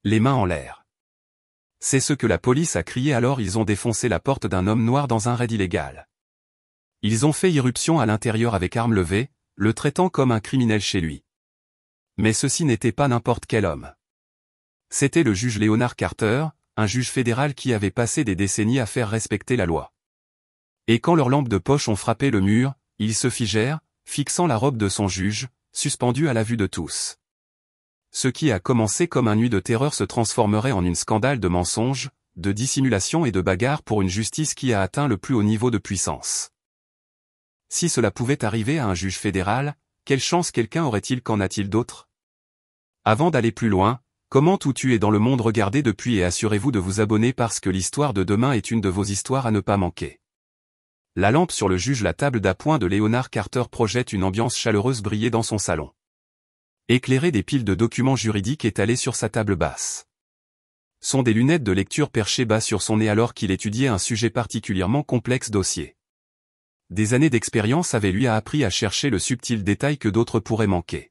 les mains en l'air. C'est ce que la police a crié alors ils ont défoncé la porte d'un homme noir dans un raid illégal. Ils ont fait irruption à l'intérieur avec arme levée, le traitant comme un criminel chez lui. Mais ceci n'était pas n'importe quel homme. C'était le juge Leonard Carter, un juge fédéral qui avait passé des décennies à faire respecter la loi. Et quand leurs lampes de poche ont frappé le mur, ils se figèrent, fixant la robe de son juge, suspendue à la vue de tous. Ce qui a commencé comme un nuit de terreur se transformerait en une scandale de mensonges, de dissimulation et de bagarre pour une justice qui a atteint le plus haut niveau de puissance. Si cela pouvait arriver à un juge fédéral, quelle chance quelqu'un aurait-il qu'en a-t-il d'autre? Avant d'aller plus loin, comment tout tuer dans le monde regardez depuis et assurez-vous de vous abonner parce que l'histoire de demain est une de vos histoires à ne pas manquer. La lampe sur le juge la table d'appoint de Leonard Carter projette une ambiance chaleureuse briller dans son salon. Éclairé des piles de documents juridiques étalés sur sa table basse. Sont des lunettes de lecture perchées bas sur son nez alors qu'il étudiait un sujet particulièrement complexe dossier. Des années d'expérience avaient lui appris à chercher le subtil détail que d'autres pourraient manquer.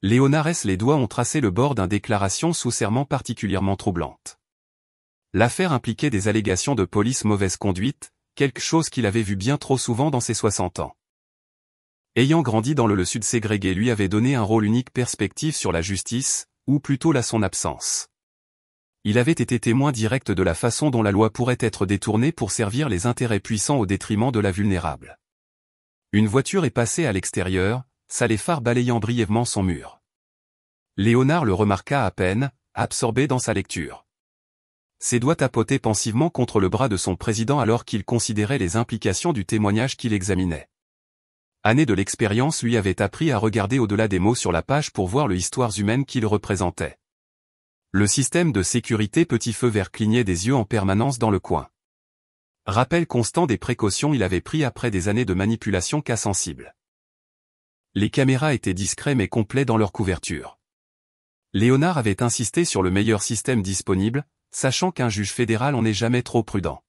Leonard les doigts ont tracé le bord d'une déclaration sous serment particulièrement troublante. L'affaire impliquait des allégations de police mauvaise conduite, quelque chose qu'il avait vu bien trop souvent dans ses 60 ans. Ayant grandi dans le Sud ségrégué lui avait donné un rôle unique perspective sur la justice, ou plutôt son absence. Il avait été témoin direct de la façon dont la loi pourrait être détournée pour servir les intérêts puissants au détriment de la vulnérable. Une voiture est passée à l'extérieur, les phares balayant brièvement son mur. Léonard le remarqua à peine, absorbé dans sa lecture. Ses doigts tapotaient pensivement contre le bras de son président alors qu'il considérait les implications du témoignage qu'il examinait. Années de l'expérience lui avaient appris à regarder au-delà des mots sur la page pour voir l'histoire humaine qu'il représentait. Le système de sécurité petit feu vert clignait des yeux en permanence dans le coin. Rappel constant des précautions il avait pris après des années de manipulation cas sensible. Les caméras étaient discrets mais complets dans leur couverture. Léonard avait insisté sur le meilleur système disponible, sachant qu'un juge fédéral en est jamais trop prudent.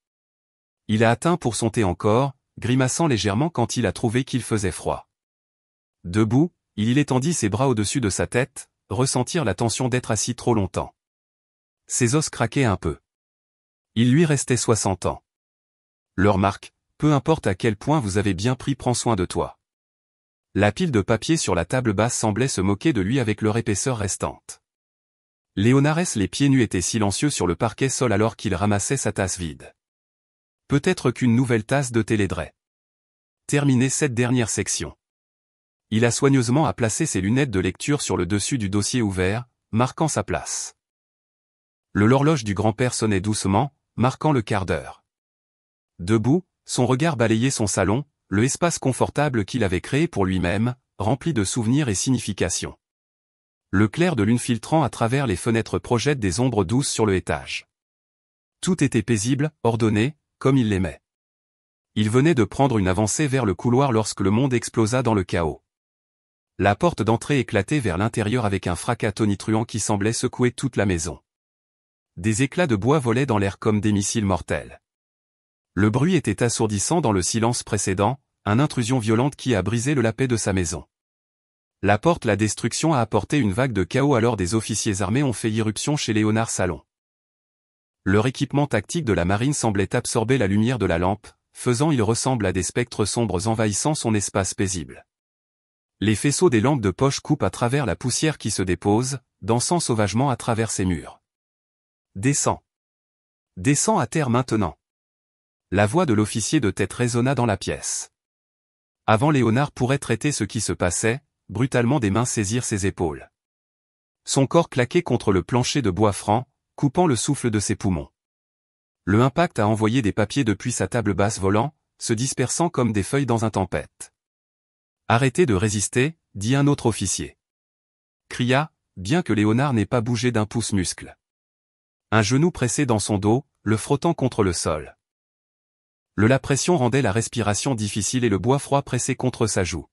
Il a atteint pour son thé encore, grimaçant légèrement quand il a trouvé qu'il faisait froid. Debout, il étendit ses bras au-dessus de sa tête, ressentir la tension d'être assis trop longtemps. Ses os craquaient un peu. Il lui restait 60 ans. Leur marque, peu importe à quel point vous avez bien pris prends soin de toi. La pile de papier sur la table basse semblait se moquer de lui avec leur épaisseur restante. Léonard les pieds nus était silencieux sur le parquet sol alors qu'il ramassait sa tasse vide. Peut-être qu'une nouvelle tasse de thé l'aiderait. Terminé cette dernière section. Il a soigneusement placé ses lunettes de lecture sur le dessus du dossier ouvert, marquant sa place. L'horloge du grand-père sonnait doucement, marquant le quart d'heure. Debout, son regard balayait son salon, le espace confortable qu'il avait créé pour lui-même, rempli de souvenirs et significations. Le clair de lune filtrant à travers les fenêtres projette des ombres douces sur le étage. Tout était paisible, ordonné, comme il l'aimait. Il venait de prendre une avancée vers le couloir lorsque le monde explosa dans le chaos. La porte d'entrée éclatait vers l'intérieur avec un fracas tonitruant qui semblait secouer toute la maison. Des éclats de bois volaient dans l'air comme des missiles mortels. Le bruit était assourdissant dans le silence précédent, une intrusion violente qui a brisé la paix de sa maison. La destruction a apporté une vague de chaos alors des officiers armés ont fait irruption chez Léonard Salon. Leur équipement tactique de la marine semblait absorber la lumière de la lampe, faisant il ressemble à des spectres sombres envahissant son espace paisible. Les faisceaux des lampes de poche coupent à travers la poussière qui se dépose, dansant sauvagement à travers ses murs. Descends. Descends à terre maintenant. La voix de l'officier de tête résonna dans la pièce. Avant Léonard pourrait traiter ce qui se passait, brutalement des mains saisirent ses épaules. Son corps claquait contre le plancher de bois franc, coupant le souffle de ses poumons. Le impact a envoyé des papiers depuis sa table basse volant, se dispersant comme des feuilles dans un tempête. Arrêtez de résister, dit un autre officier. Cria, bien que Léonard n'ait pas bougé d'un pouce muscle. Un genou pressé dans son dos, le frottant contre le sol. La pression rendait la respiration difficile et le bois froid pressé contre sa joue.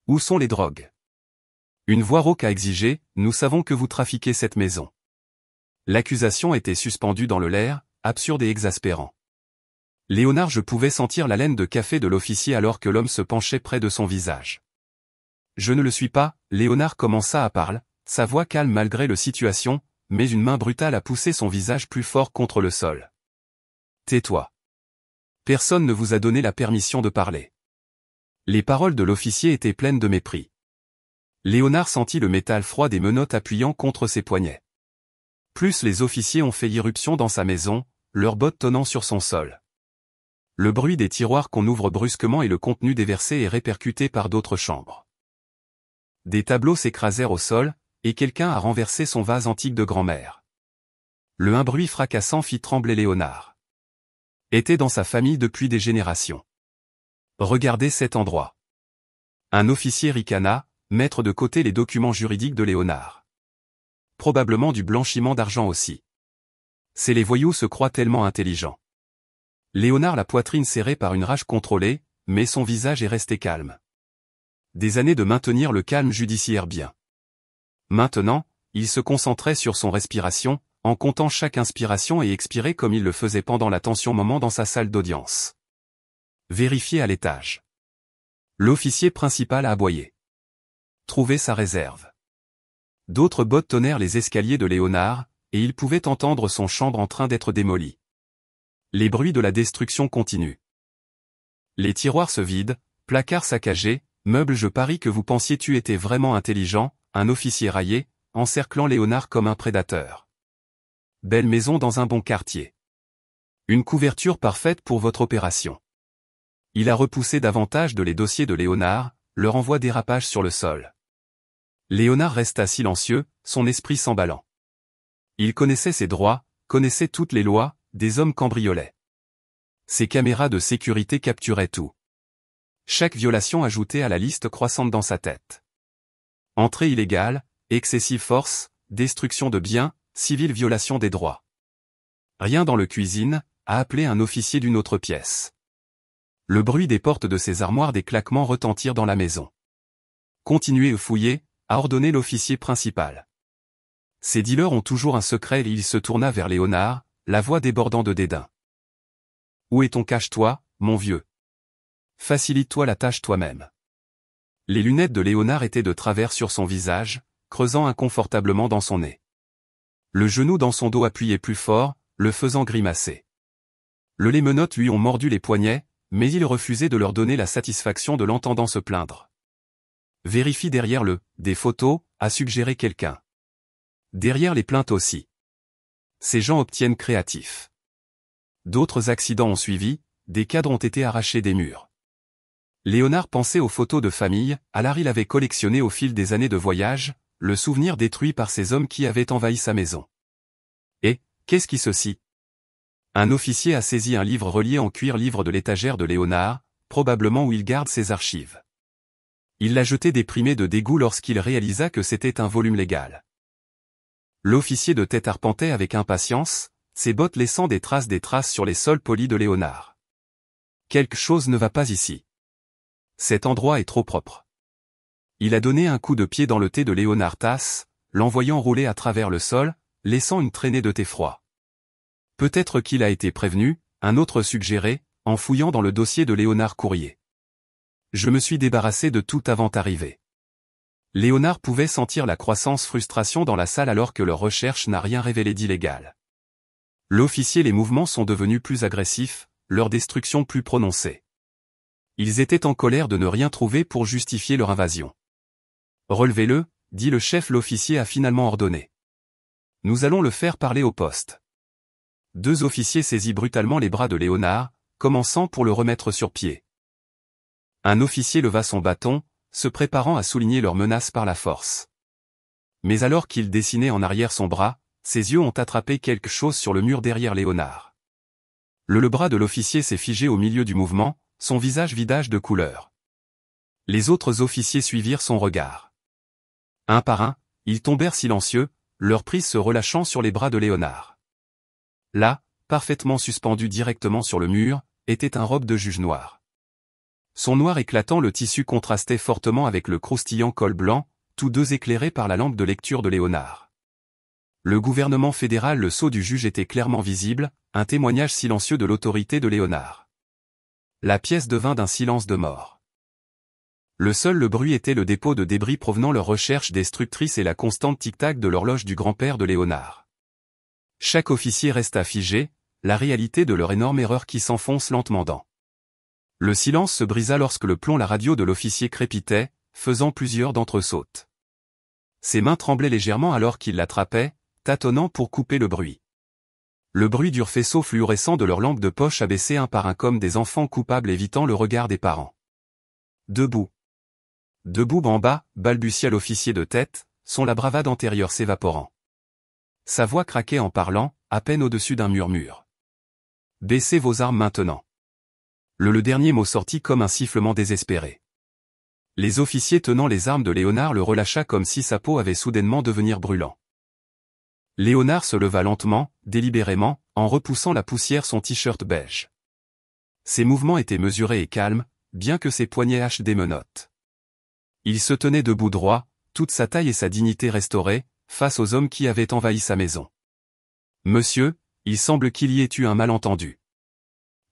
Où sont les drogues? Une voix rauque a exigé, nous savons que vous trafiquez cette maison. L'accusation était suspendue dans l'air, absurde et exaspérant. Léonard pouvait sentir l'haleine de café de l'officier alors que l'homme se penchait près de son visage. Je ne le suis pas, Léonard commença à parler, sa voix calme malgré la situation, mais une main brutale a poussé son visage plus fort contre le sol. « Tais-toi. Personne ne vous a donné la permission de parler. » Les paroles de l'officier étaient pleines de mépris. Léonard sentit le métal froid des menottes appuyant contre ses poignets. Plus les officiers ont fait irruption dans sa maison, leurs bottes tonnant sur son sol. Le bruit des tiroirs qu'on ouvre brusquement et le contenu déversé est répercuté par d'autres chambres. Des tableaux s'écrasèrent au sol, et quelqu'un a renversé son vase antique de grand-mère. Un bruit fracassant fit trembler Léonard. Était dans sa famille depuis des générations. Regardez cet endroit. Un officier ricana, mettre de côté les documents juridiques de Léonard. Probablement du blanchiment d'argent aussi. C'est les voyous se croient tellement intelligents. Léonard la poitrine serrée par une rage contrôlée, mais son visage est resté calme. Des années de maintenir le calme judiciaire bien. Maintenant, il se concentrait sur son respiration, en comptant chaque inspiration et expirer comme il le faisait pendant la tension moment dans sa salle d'audience. Vérifiez à l'étage. L'officier principal a aboyé. Trouvez sa réserve. D'autres bottes tonnèrent les escaliers de Léonard, et il pouvait entendre son chambre en train d'être démolie. Les bruits de la destruction continuent. Les tiroirs se vident, placards saccagés, meubles. Je parie que vous pensiez tu étais vraiment intelligent, un officier raillé, encerclant Léonard comme un prédateur. Belle maison dans un bon quartier. Une couverture parfaite pour votre opération. Il a repoussé davantage les dossiers de Léonard, leur envoie dérapage sur le sol. Léonard resta silencieux, son esprit s'emballant. Il connaissait ses droits, connaissait toutes les lois, des hommes cambriolaient. Ses caméras de sécurité capturaient tout. Chaque violation ajoutait à la liste croissante dans sa tête. Entrée illégale, excessive force, destruction de biens, civile violation des droits. Rien dans le cuisine, a appelé un officier d'une autre pièce. Le bruit des portes de ses armoires des claquements retentirent dans la maison. Continuez à fouiller, a ordonné l'officier principal. Ces dealers ont toujours un secret et il se tourna vers Léonard, la voix débordant de dédain. Où est ton cache-toi, mon vieux? Facilite-toi la tâche toi-même. Les lunettes de Léonard étaient de travers sur son visage, creusant inconfortablement dans son nez. Le genou dans son dos appuyé plus fort, le faisant grimacer. Les menottes lui ont mordu les poignets, mais il refusait de leur donner la satisfaction de l'entendant se plaindre. Vérifie derrière des photos, a suggéré quelqu'un. Derrière les plaintes aussi. Ces gens obtiennent créatif. D'autres accidents ont suivi, des cadres ont été arrachés des murs. Léonard pensait aux photos de famille, alors il avait collectionné au fil des années de voyage, le souvenir détruit par ces hommes qui avaient envahi sa maison. Et, qu'est-ce qui ceci? Un officier a saisi un livre relié en cuir, livre de l'étagère de Léonard, probablement où il garde ses archives. Il l'a jeté déprimé de dégoût lorsqu'il réalisa que c'était un volume légal. L'officier de tête arpentait avec impatience, ses bottes laissant des traces sur les sols polis de Léonard. Quelque chose ne va pas ici. Cet endroit est trop propre. Il a donné un coup de pied dans le thé de Léonard tasse, l'envoyant rouler à travers le sol, laissant une traînée de thé froid. Peut-être qu'il a été prévenu, un autre suggéré, en fouillant dans le dossier de Léonard Courrier. Je me suis débarrassé de tout avant d'arriver. Léonard pouvait sentir la croissance frustration dans la salle alors que leur recherche n'a rien révélé d'illégal. L'officier, les mouvements sont devenus plus agressifs, leur destruction plus prononcée. Ils étaient en colère de ne rien trouver pour justifier leur invasion. Relevez-le, dit le chef. L'officier a finalement ordonné. Nous allons le faire parler au poste. Deux officiers saisit brutalement les bras de Léonard, commençant pour le remettre sur pied. Un officier leva son bâton, se préparant à souligner leur menace par la force. Mais alors qu'il dessinait en arrière son bras, ses yeux ont attrapé quelque chose sur le mur derrière Léonard. Le bras de l'officier s'est figé au milieu du mouvement, son visage vidage de couleur. Les autres officiers suivirent son regard. Un par un, ils tombèrent silencieux, leur prise se relâchant sur les bras de Léonard. Là, parfaitement suspendu directement sur le mur, était un robe de juge noir. Son noir éclatant, le tissu contrastait fortement avec le croustillant col blanc, tous deux éclairés par la lampe de lecture de Léonard. Le gouvernement fédéral, le sceau du juge était clairement visible, un témoignage silencieux de l'autorité de Léonard. La pièce devint d'un silence de mort. Le bruit était le dépôt de débris provenant leurs recherches destructrices et la constante tic-tac de l'horloge du grand-père de Léonard. Chaque officier resta figé, la réalité de leur énorme erreur qui s'enfonce lentement dans. Le silence se brisa lorsque le plomb la radio de l'officier crépitait, faisant plusieurs d'entre eux sautent. Ses mains tremblaient légèrement alors qu'il l'attrapait, tâtonnant pour couper le bruit. Le bruit dur faisceau fluorescent de leurs lampes de poche abaissées un par un comme des enfants coupables évitant le regard des parents. Debout. Debout en bas, balbutia l'officier de tête, son la bravade antérieure s'évaporant. Sa voix craquait en parlant, à peine au-dessus d'un murmure. Baissez vos armes maintenant. Le dernier mot sortit comme un sifflement désespéré. Les officiers tenant les armes de Léonard le relâcha comme si sa peau avait soudainement devenir brûlant. Léonard se leva lentement, délibérément, en repoussant la poussière son t-shirt beige. Ses mouvements étaient mesurés et calmes, bien que ses poignets hachent des menottes. Il se tenait debout droit, toute sa taille et sa dignité restaurées, face aux hommes qui avaient envahi sa maison. « Monsieur, il semble qu'il y ait eu un malentendu. »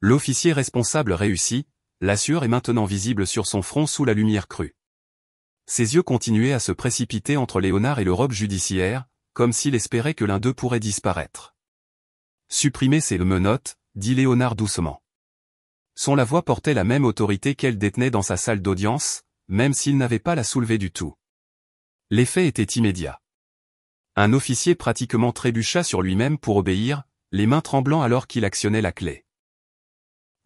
L'officier responsable réussit, la sueur est maintenant visible sur son front sous la lumière crue. Ses yeux continuaient à se précipiter entre Léonard et le robe judiciaire, comme s'il espérait que l'un d'eux pourrait disparaître. « Supprimez ces menottes, » dit Léonard doucement. Son la voix portait la même autorité qu'elle détenait dans sa salle d'audience, même s'il n'avait pas la soulever du tout. L'effet était immédiat. Un officier pratiquement trébucha sur lui-même pour obéir, les mains tremblant alors qu'il actionnait la clé.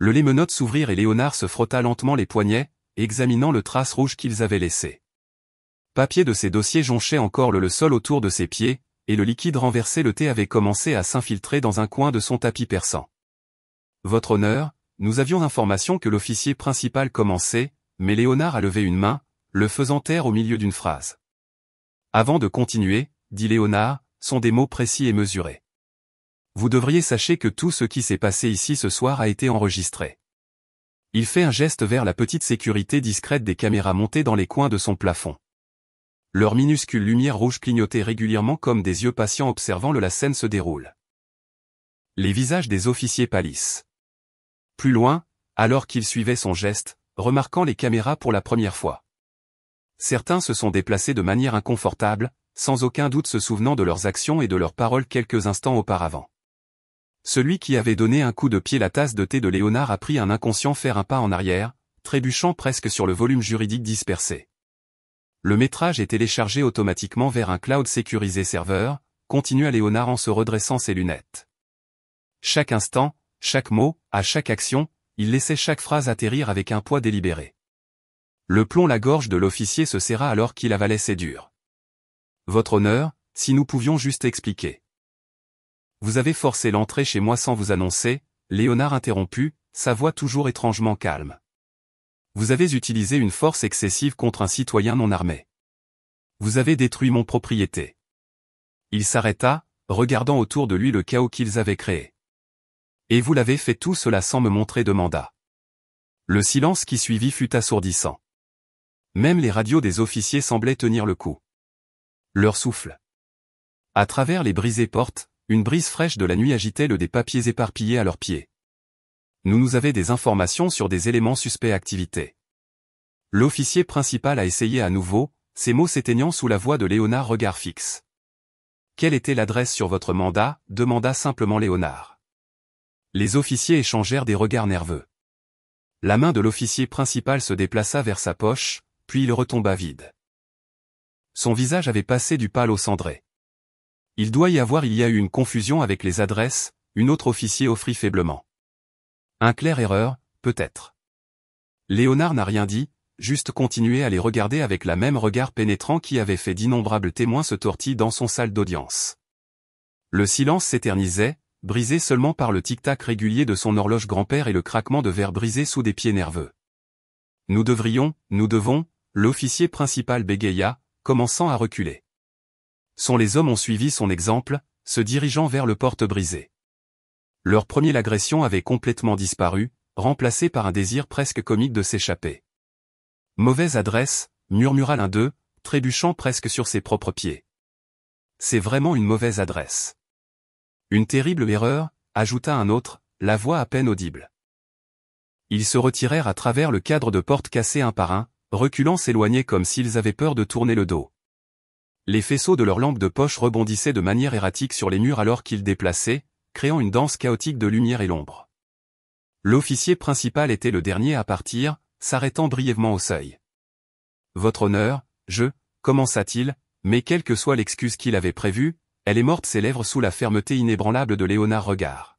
Les menottes s'ouvrirent et Léonard se frotta lentement les poignets, examinant le trace rouge qu'ils avaient laissé. Papier de ses dossiers jonchait encore le sol autour de ses pieds, et le liquide renversé le thé avait commencé à s'infiltrer dans un coin de son tapis persan. « Votre honneur, nous avions information que l'officier principal commençait, mais Léonard a levé une main, le faisant taire au milieu d'une phrase. Avant de continuer, dit Léonard, sont des mots précis et mesurés. Vous devriez sachez que tout ce qui s'est passé ici ce soir a été enregistré. Il fait un geste vers la petite sécurité discrète des caméras montées dans les coins de son plafond. Leur minuscule lumière rouge clignotait régulièrement comme des yeux patients observant la scène se déroule. Les visages des officiers pâlissent. Plus loin, alors qu'ils suivaient son geste, remarquant les caméras pour la première fois. Certains se sont déplacés de manière inconfortable, sans aucun doute se souvenant de leurs actions et de leurs paroles quelques instants auparavant. Celui qui avait donné un coup de pied la tasse de thé de Léonard a pris un inconscient faire un pas en arrière, trébuchant presque sur le volume juridique dispersé. Le métrage est téléchargé automatiquement vers un cloud sécurisé serveur, continua Léonard en se redressant ses lunettes. Chaque instant, chaque mot, à chaque action, il laissait chaque phrase atterrir avec un poids délibéré. Le plomb la gorge de l'officier se serra alors qu'il avalait ses durs. Votre honneur, si nous pouvions juste expliquer. Vous avez forcé l'entrée chez moi sans vous annoncer, Léonard interromput, sa voix toujours étrangement calme. Vous avez utilisé une force excessive contre un citoyen non armé. Vous avez détruit mon propriété. Il s'arrêta, regardant autour de lui le chaos qu'ils avaient créé. Et vous l'avez fait tout cela sans me montrer de mandat. Le silence qui suivit fut assourdissant. Même les radios des officiers semblaient tenir le coup. Leur souffle. À travers les brisées portes, une brise fraîche de la nuit agitait des papiers éparpillés à leurs pieds. Nous avez des informations sur des éléments suspects activité. L'officier principal a essayé à nouveau, ses mots s'éteignant sous la voix de Léonard regard fixe. Quelle était l'adresse sur votre mandat, demanda simplement Léonard. Les officiers échangèrent des regards nerveux. La main de l'officier principal se déplaça vers sa poche, puis il retomba vide. Son visage avait passé du pâle au cendré. Il y a eu une confusion avec les adresses, une autre officier offrit faiblement. Un clair erreur, peut-être. Léonard n'a rien dit, juste continué à les regarder avec la même regard pénétrant qui avait fait d'innombrables témoins se tortiller dans son salle d'audience. Le silence s'éternisait, brisé seulement par le tic-tac régulier de son horloge grand-père et le craquement de verre brisé sous des pieds nerveux. Nous devons, l'officier principal bégaya, commençant à reculer. Les hommes ont suivi son exemple, se dirigeant vers le porte brisé. Leur première agression avait complètement disparu, remplacée par un désir presque comique de s'échapper. Mauvaise adresse, murmura l'un d'eux, trébuchant presque sur ses propres pieds. C'est vraiment une mauvaise adresse. Une terrible erreur, ajouta un autre, la voix à peine audible. Ils se retirèrent à travers le cadre de portes cassées un par un, reculant s'éloignaient comme s'ils avaient peur de tourner le dos. Les faisceaux de leurs lampes de poche rebondissaient de manière erratique sur les murs alors qu'ils déplaçaient, créant une danse chaotique de lumière et l'ombre. L'officier principal était le dernier à partir, s'arrêtant brièvement au seuil. « Votre honneur, commença-t-il, mais quelle que soit l'excuse qu'il avait prévue, elle est morte ses lèvres sous la fermeté inébranlable de Léonard Regard.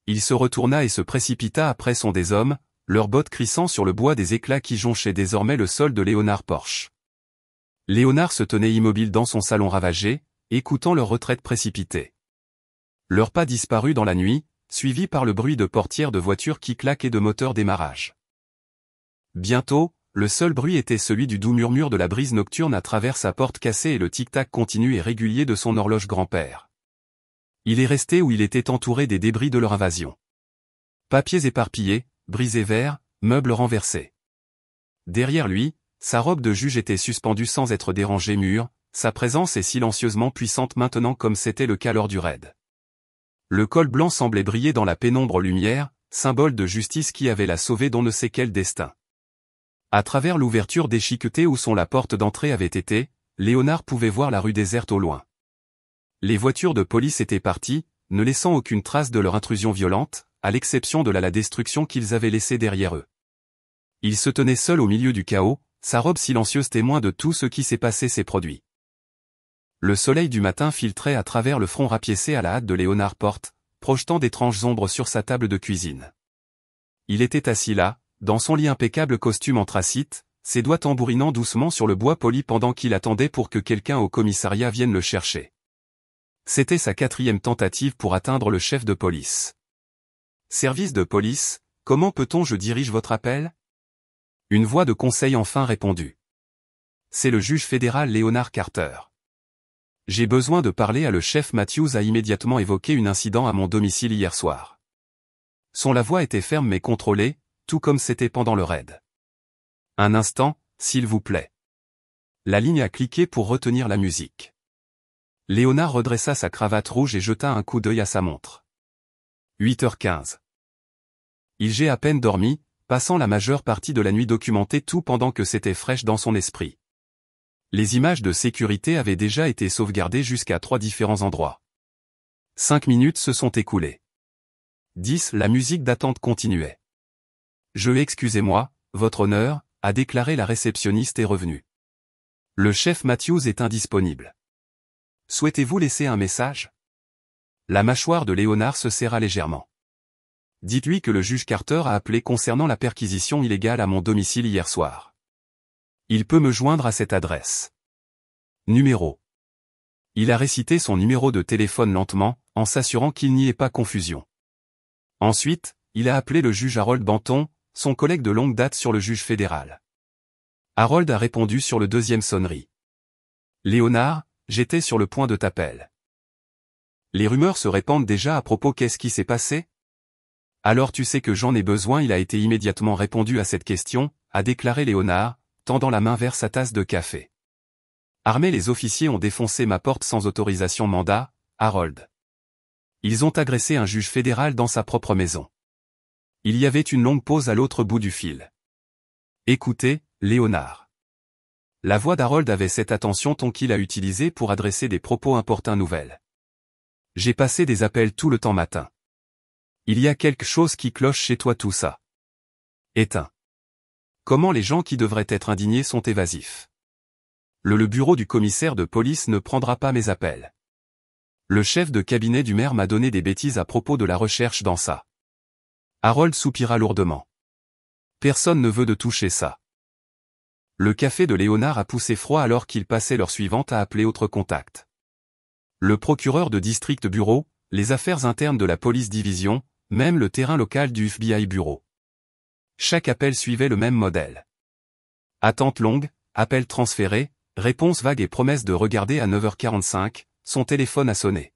Il se retourna et se précipita après son des hommes, leurs bottes crissant sur le bois des éclats qui jonchaient désormais le sol de Léonard Porche. Léonard se tenait immobile dans son salon ravagé, écoutant leur retraite précipitée. Leurs pas disparus dans la nuit, suivis par le bruit de portières de voitures qui claquent et de moteurs démarrage. Bientôt, le seul bruit était celui du doux murmure de la brise nocturne à travers sa porte cassée et le tic-tac continu et régulier de son horloge grand-père. Il est resté où il était entouré des débris de leur invasion. Papiers éparpillés, brisés verts, meubles renversés. Derrière lui, sa robe de juge était suspendue sans être dérangée mûre, sa présence est silencieusement puissante maintenant comme c'était le cas lors du raid. Le col blanc semblait briller dans la pénombre lumière, symbole de justice qui avait la sauvée d'on ne sait quel destin. À travers l'ouverture déchiquetée où la porte d'entrée avait été, Léonard pouvait voir la rue déserte au loin. Les voitures de police étaient parties, ne laissant aucune trace de leur intrusion violente, à l'exception de la destruction qu'ils avaient laissée derrière eux. Il se tenait seul au milieu du chaos, sa robe silencieuse témoin de tout ce qui s'est passé s'est produit. Le soleil du matin filtrait à travers le front rapiécé à la hâte de Léonard Porte, projetant d'étranges ombres sur sa table de cuisine. Il était assis là, dans son lit impeccable costume anthracite, ses doigts tambourinant doucement sur le bois poli pendant qu'il attendait pour que quelqu'un au commissariat vienne le chercher. C'était sa 4e tentative pour atteindre le chef de police. « Service de police, comment peut-on je dirige votre appel ?» Une voix de conseil enfin répondit. « C'est le juge fédéral Léonard Carter. J'ai besoin de parler à le chef Matthews a immédiatement évoqué un incident à mon domicile hier soir. » La voix était ferme mais contrôlée, tout comme c'était pendant le raid. « Un instant, s'il vous plaît. » La ligne a cliqué pour retenir la musique. Léonard redressa sa cravate rouge et jeta un coup d'œil à sa montre. 8h15. J'ai à peine dormi, passant la majeure partie de la nuit documenté tout pendant que c'était fraîche dans son esprit. Les images de sécurité avaient déjà été sauvegardées jusqu'à 3 différents endroits. 5 minutes se sont écoulées. 10. La musique d'attente continuait. Excusez-moi, votre honneur, a déclaré la réceptionniste est revenue. Le chef Matthews est indisponible. Souhaitez-vous laisser un message? La mâchoire de Léonard se serra légèrement. Dites-lui que le juge Carter a appelé concernant la perquisition illégale à mon domicile hier soir. Il peut me joindre à cette adresse. Numéro. Il a récité son numéro de téléphone lentement, en s'assurant qu'il n'y ait pas confusion. Ensuite, il a appelé le juge Harold Banton, son collègue de longue date sur le juge fédéral. Harold a répondu sur le 2e sonnerie. Léonard, j'étais sur le point de t'appeler. Les rumeurs se répandent déjà à propos qu'est-ce qui s'est passé? Alors tu sais que j'en ai besoin il a été immédiatement répondu à cette question, a déclaré Léonard, tendant la main vers sa tasse de café. Armés les officiers ont défoncé ma porte sans autorisation mandat, Harold. Ils ont agressé un juge fédéral dans sa propre maison. Il y avait une longue pause à l'autre bout du fil. Écoutez, Léonard. La voix d'Harold avait cette attention ton qu'il a utilisée pour adresser des propos importuns nouvelles. J'ai passé des appels tout le temps matin. Il y a quelque chose qui cloche chez toi tout ça. Éteins. Comment les gens qui devraient être indignés sont évasifs. Le bureau du commissaire de police ne prendra pas mes appels. Le chef de cabinet du maire m'a donné des bêtises à propos de la recherche dans ça. Harold soupira lourdement. Personne ne veut de toucher ça. Le café de Léonard a poussé froid alors qu'il passait l'heure suivante à appeler autre contact. Le procureur de district bureau, les affaires internes de la police division, même le terrain local du FBI bureau. Chaque appel suivait le même modèle. Attente longue, appel transféré, réponse vague et promesse de regarder à 9h45, son téléphone a sonné.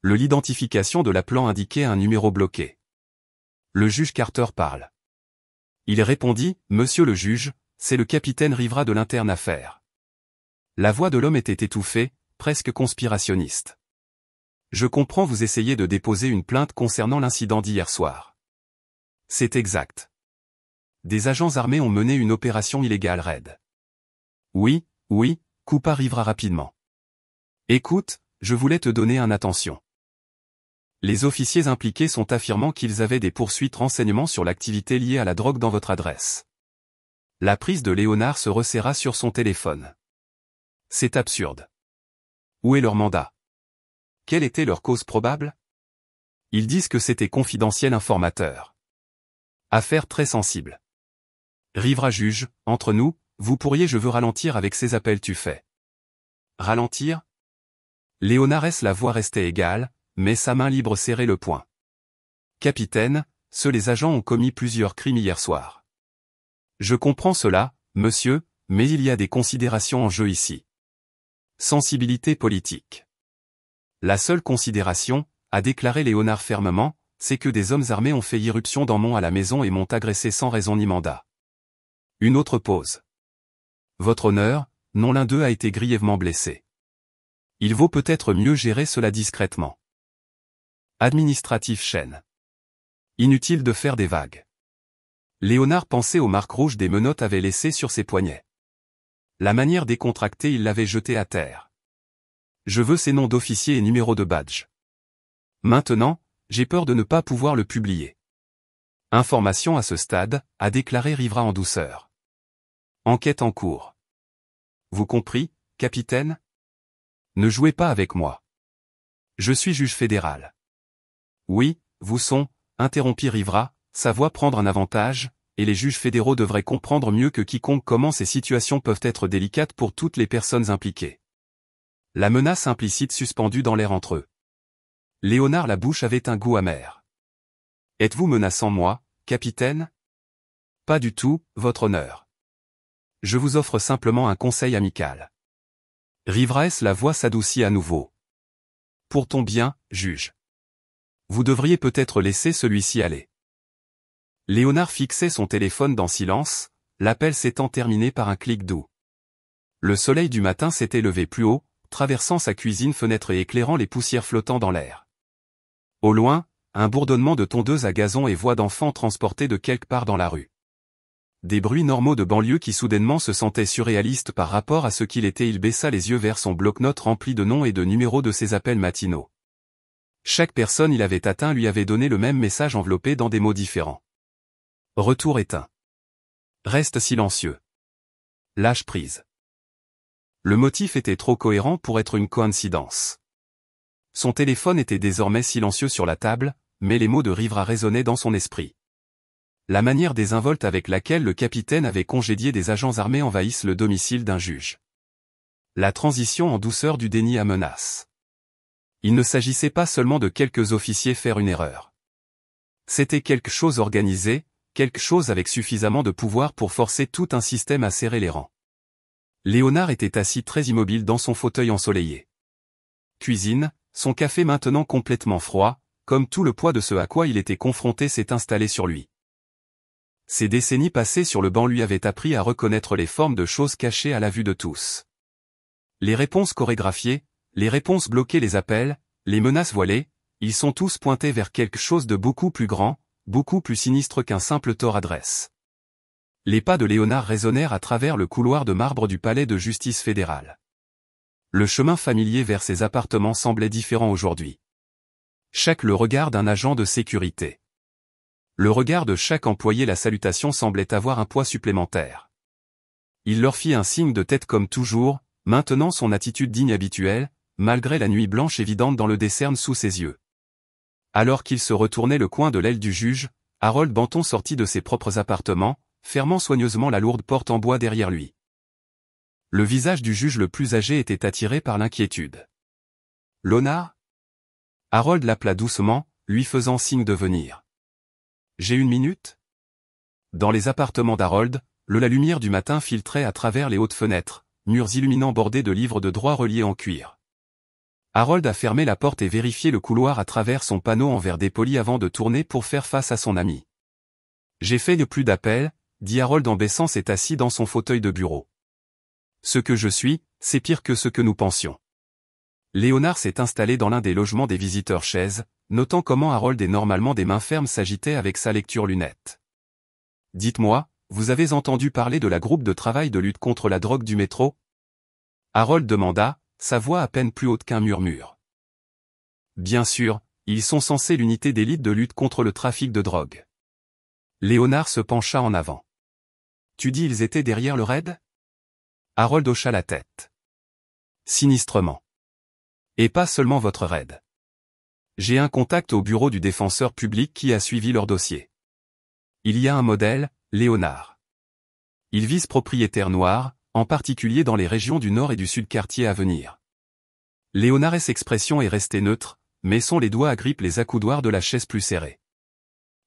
L'identification de l'appelant indiquait un numéro bloqué. Le juge Carter parle. Il répondit, « Monsieur le juge, c'est le capitaine Rivera de l'interne affaire. » La voix de l'homme était étouffée, presque conspirationniste. « Je comprends vous essayez de déposer une plainte concernant l'incident d'hier soir. » C'est exact. Des agents armés ont mené une opération illégale raid. Oui, Coupe arrivera rapidement. Écoute, je voulais te donner un attention. Les officiers impliqués sont affirmant qu'ils avaient des poursuites renseignements sur l'activité liée à la drogue dans votre adresse. La prise de Léonard se resserra sur son téléphone. C'est absurde. Où est leur mandat? Quelle était leur cause probable? Ils disent que c'était confidentiel informateur. Affaire très sensible. Rivera juge, entre nous, vous pourriez je veux ralentir avec ces appels tu fais. Ralentir? Léonard la voix restait égale, mais sa main libre serrait le poing. Capitaine, les agents ont commis plusieurs crimes hier soir. Je comprends cela, monsieur, mais il y a des considérations en jeu ici. Sensibilité politique. La seule considération, a déclaré Léonard fermement, c'est que des hommes armés ont fait irruption dans mon à la maison et m'ont agressé sans raison ni mandat. Une autre pause. Votre honneur, non l'un d'eux a été grièvement blessé. Il vaut peut-être mieux gérer cela discrètement. Administratif chaîne. Inutile de faire des vagues. Léonard pensait aux marques rouges des menottes avaient laissées sur ses poignets. La manière décontractée il l'avait jeté à terre. Je veux ces noms d'officiers et numéros de badge. Maintenant, j'ai peur de ne pas pouvoir le publier. Information à ce stade, a déclaré Rivera en douceur. Enquête en cours. Vous compris, capitaine? Ne jouez pas avec moi. Je suis juge fédéral. Oui, vous sont, interrompit Rivera, sa voix prendre un avantage, et les juges fédéraux devraient comprendre mieux que quiconque comment ces situations peuvent être délicates pour toutes les personnes impliquées. La menace implicite suspendue dans l'air entre eux. Léonard la bouche avait un goût amer. Êtes-vous menaçant moi, capitaine? Pas du tout, votre honneur. Je vous offre simplement un conseil amical. Rivera la voix s'adoucit à nouveau. Pour ton bien, juge. Vous devriez peut-être laisser celui-ci aller. Léonard fixait son téléphone dans silence, l'appel s'étant terminé par un clic doux. Le soleil du matin s'était levé plus haut, traversant sa cuisine fenêtre et éclairant les poussières flottant dans l'air. Au loin, un bourdonnement de tondeuse à gazon et voix d'enfants transportés de quelque part dans la rue. Des bruits normaux de banlieue qui soudainement se sentaient surréalistes par rapport à ce qu'il était. Il baissa les yeux vers son bloc-notes rempli de noms et de numéros de ses appels matinaux. Chaque personne il avait atteint lui avait donné le même message enveloppé dans des mots différents. Retour éteint. Reste silencieux. Lâche prise. Le motif était trop cohérent pour être une coïncidence. Son téléphone était désormais silencieux sur la table, mais les mots de Rivera résonnaient dans son esprit. La manière désinvolte avec laquelle le capitaine avait congédié des agents armés envahissent le domicile d'un juge. La transition en douceur du déni à menace. Il ne s'agissait pas seulement de quelques officiers faire une erreur. C'était quelque chose organisé, quelque chose avec suffisamment de pouvoir pour forcer tout un système à serrer les rangs. Léonard était assis très immobile dans son fauteuil ensoleillé. Cuisine, son café maintenant complètement froid, comme tout le poids de ce à quoi il était confronté s'est installé sur lui. Ces décennies passées sur le banc lui avaient appris à reconnaître les formes de choses cachées à la vue de tous. Les réponses chorégraphiées, les réponses bloquées, les appels, les menaces voilées, ils sont tous pointés vers quelque chose de beaucoup plus grand, beaucoup plus sinistre qu'un simple tort adresse. Les pas de Léonard résonnèrent à travers le couloir de marbre du palais de justice fédérale. Le chemin familier vers ses appartements semblait différent aujourd'hui. Chaque le regard d'un agent de sécurité. Le regard de chaque employé, la salutation semblait avoir un poids supplémentaire. Il leur fit un signe de tête comme toujours, maintenant son attitude digne habituelle, malgré la nuit blanche évidente dans le décerne sous ses yeux. Alors qu'il se retournait le coin de l'aile du juge, Harold Benton sortit de ses propres appartements, fermant soigneusement la lourde porte en bois derrière lui. Le visage du juge le plus âgé était attiré par l'inquiétude. « Léonard ?» Harold l'appela doucement, lui faisant signe de venir. « J'ai une minute ?» Dans les appartements d'Harold, la lumière du matin filtrait à travers les hautes fenêtres, murs illuminants bordés de livres de droit reliés en cuir. Harold a fermé la porte et vérifié le couloir à travers son panneau en verre dépoli avant de tourner pour faire face à son ami. « J'ai fait de plus d'appels, » dit Harold en baissant s'est assis dans son fauteuil de bureau. « Ce que je suis, c'est pire que ce que nous pensions. » Léonard s'est installé dans l'un des logements des visiteurs chaises, notant comment Harold et normalement des mains fermes s'agitaient avec sa lecture lunette. « Dites-moi, vous avez entendu parler de la groupe de travail de lutte contre la drogue du métro? Harold demanda, sa voix à peine plus haute qu'un murmure. Bien sûr, ils sont censés l'unité d'élite de lutte contre le trafic de drogue. Léonard se pencha en avant. Tu dis ils étaient derrière le raid? Harold hocha la tête. Sinistrement. Et pas seulement votre raid. J'ai un contact au bureau du défenseur public qui a suivi leur dossier. Il y a un modèle, Léonard. Il vise propriétaires noirs, en particulier dans les régions du nord et du sud quartier à venir. Léonard's expression est restée neutre, mais son les doigts agrippent les accoudoirs de la chaise plus serrée.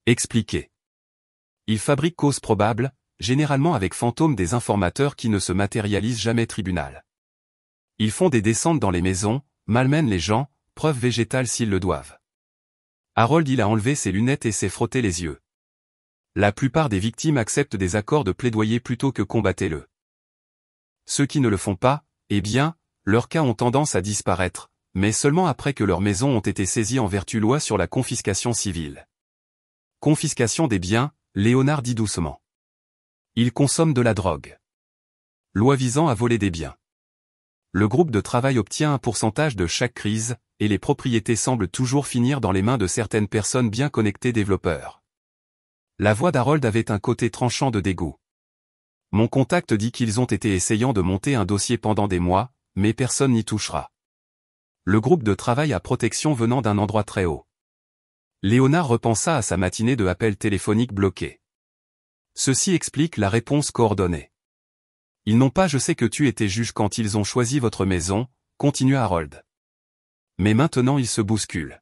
Expliquez. Il fabrique causes probables, généralement avec fantômes des informateurs qui ne se matérialisent jamais tribunal. Ils font des descentes dans les maisons, malmènent les gens, preuve végétale s'ils le doivent. Harold il a enlevé ses lunettes et s'est frotté les yeux. La plupart des victimes acceptent des accords de plaidoyer plutôt que combattez-le. Ceux qui ne le font pas, eh bien, leurs cas ont tendance à disparaître, mais seulement après que leurs maisons ont été saisies en vertu loi sur la confiscation civile. Confiscation des biens, Léonard dit doucement. Ils consomment de la drogue. Loi visant à voler des biens. Le groupe de travail obtient un pourcentage de chaque crise, et les propriétés semblent toujours finir dans les mains de certaines personnes bien connectées développeurs. La voix d'Harold avait un côté tranchant de dégoût. Mon contact dit qu'ils ont été essayant de monter un dossier pendant des mois, mais personne n'y touchera. Le groupe de travail a protection venant d'un endroit très haut. Léonard repensa à sa matinée de appels téléphoniques bloqués. Ceci explique la réponse coordonnée. Ils n'ont pas je sais que tu étais juge quand ils ont choisi votre maison, continua Harold. Mais maintenant ils se bousculent.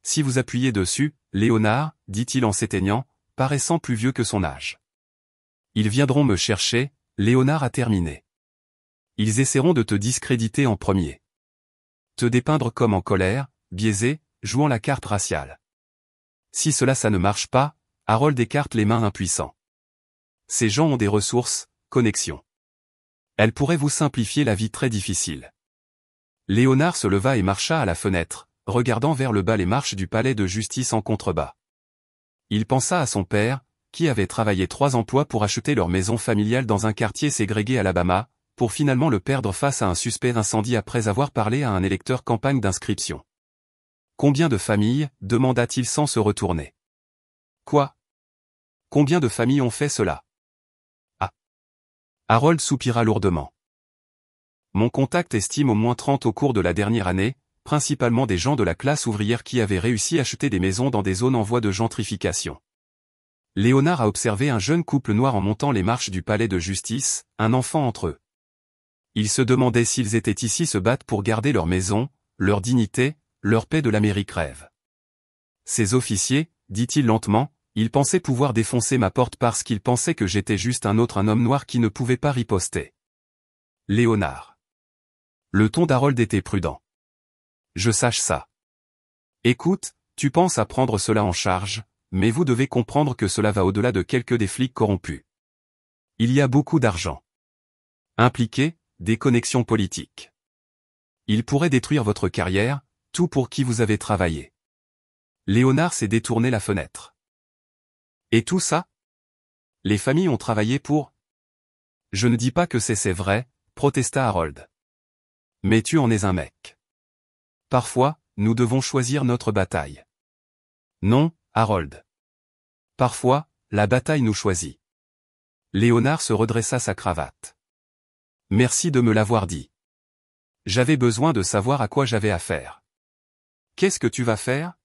Si vous appuyez dessus, Léonard, dit-il en s'éteignant, paraissant plus vieux que son âge. Ils viendront me chercher, Léonard a terminé. Ils essaieront de te discréditer en premier. Te dépeindre comme en colère, biaisé, jouant la carte raciale. Si cela ça ne marche pas, Harold écarte les mains impuissants. Ces gens ont des ressources, connexions. Elles pourraient vous simplifier la vie très difficile. Léonard se leva et marcha à la fenêtre, regardant vers le bas les marches du palais de justice en contrebas. Il pensa à son père, qui avait travaillé 3 emplois pour acheter leur maison familiale dans un quartier ségrégué à Alabama, pour finalement le perdre face à un suspect incendie après avoir parlé à un électeur campagne d'inscription. Combien de familles, demanda-t-il sans se retourner. Quoi? Combien de familles ont fait cela? Ah. Harold soupira lourdement. Mon contact estime au moins 30 au cours de la dernière année, principalement des gens de la classe ouvrière qui avaient réussi à acheter des maisons dans des zones en voie de gentrification. Léonard a observé un jeune couple noir en montant les marches du palais de justice, un enfant entre eux. Ils se demandaient s'ils étaient ici se battre pour garder leur maison, leur dignité, leur paix de l'Amérique rêve. Ces officiers, dit-il lentement, ils pensaient pouvoir défoncer ma porte parce qu'ils pensaient que j'étais juste un homme noir qui ne pouvait pas riposter. Léonard. Le ton d'Harold était prudent. Je sache ça. Écoute, tu penses à prendre cela en charge, mais vous devez comprendre que cela va au-delà de quelques des flics corrompus. Il y a beaucoup d'argent impliqué, des connexions politiques. Il pourrait détruire votre carrière, tout pour qui vous avez travaillé. Léonard s'est détourné la fenêtre. Et tout ça? Les familles ont travaillé pour? Je ne dis pas que c'est vrai, protesta Harold. Mais tu en es un mec. Parfois, nous devons choisir notre bataille. Non, Harold. Parfois, la bataille nous choisit. Léonard se redressa sa cravate. Merci de me l'avoir dit. J'avais besoin de savoir à quoi j'avais affaire. Qu'est-ce que tu vas faire?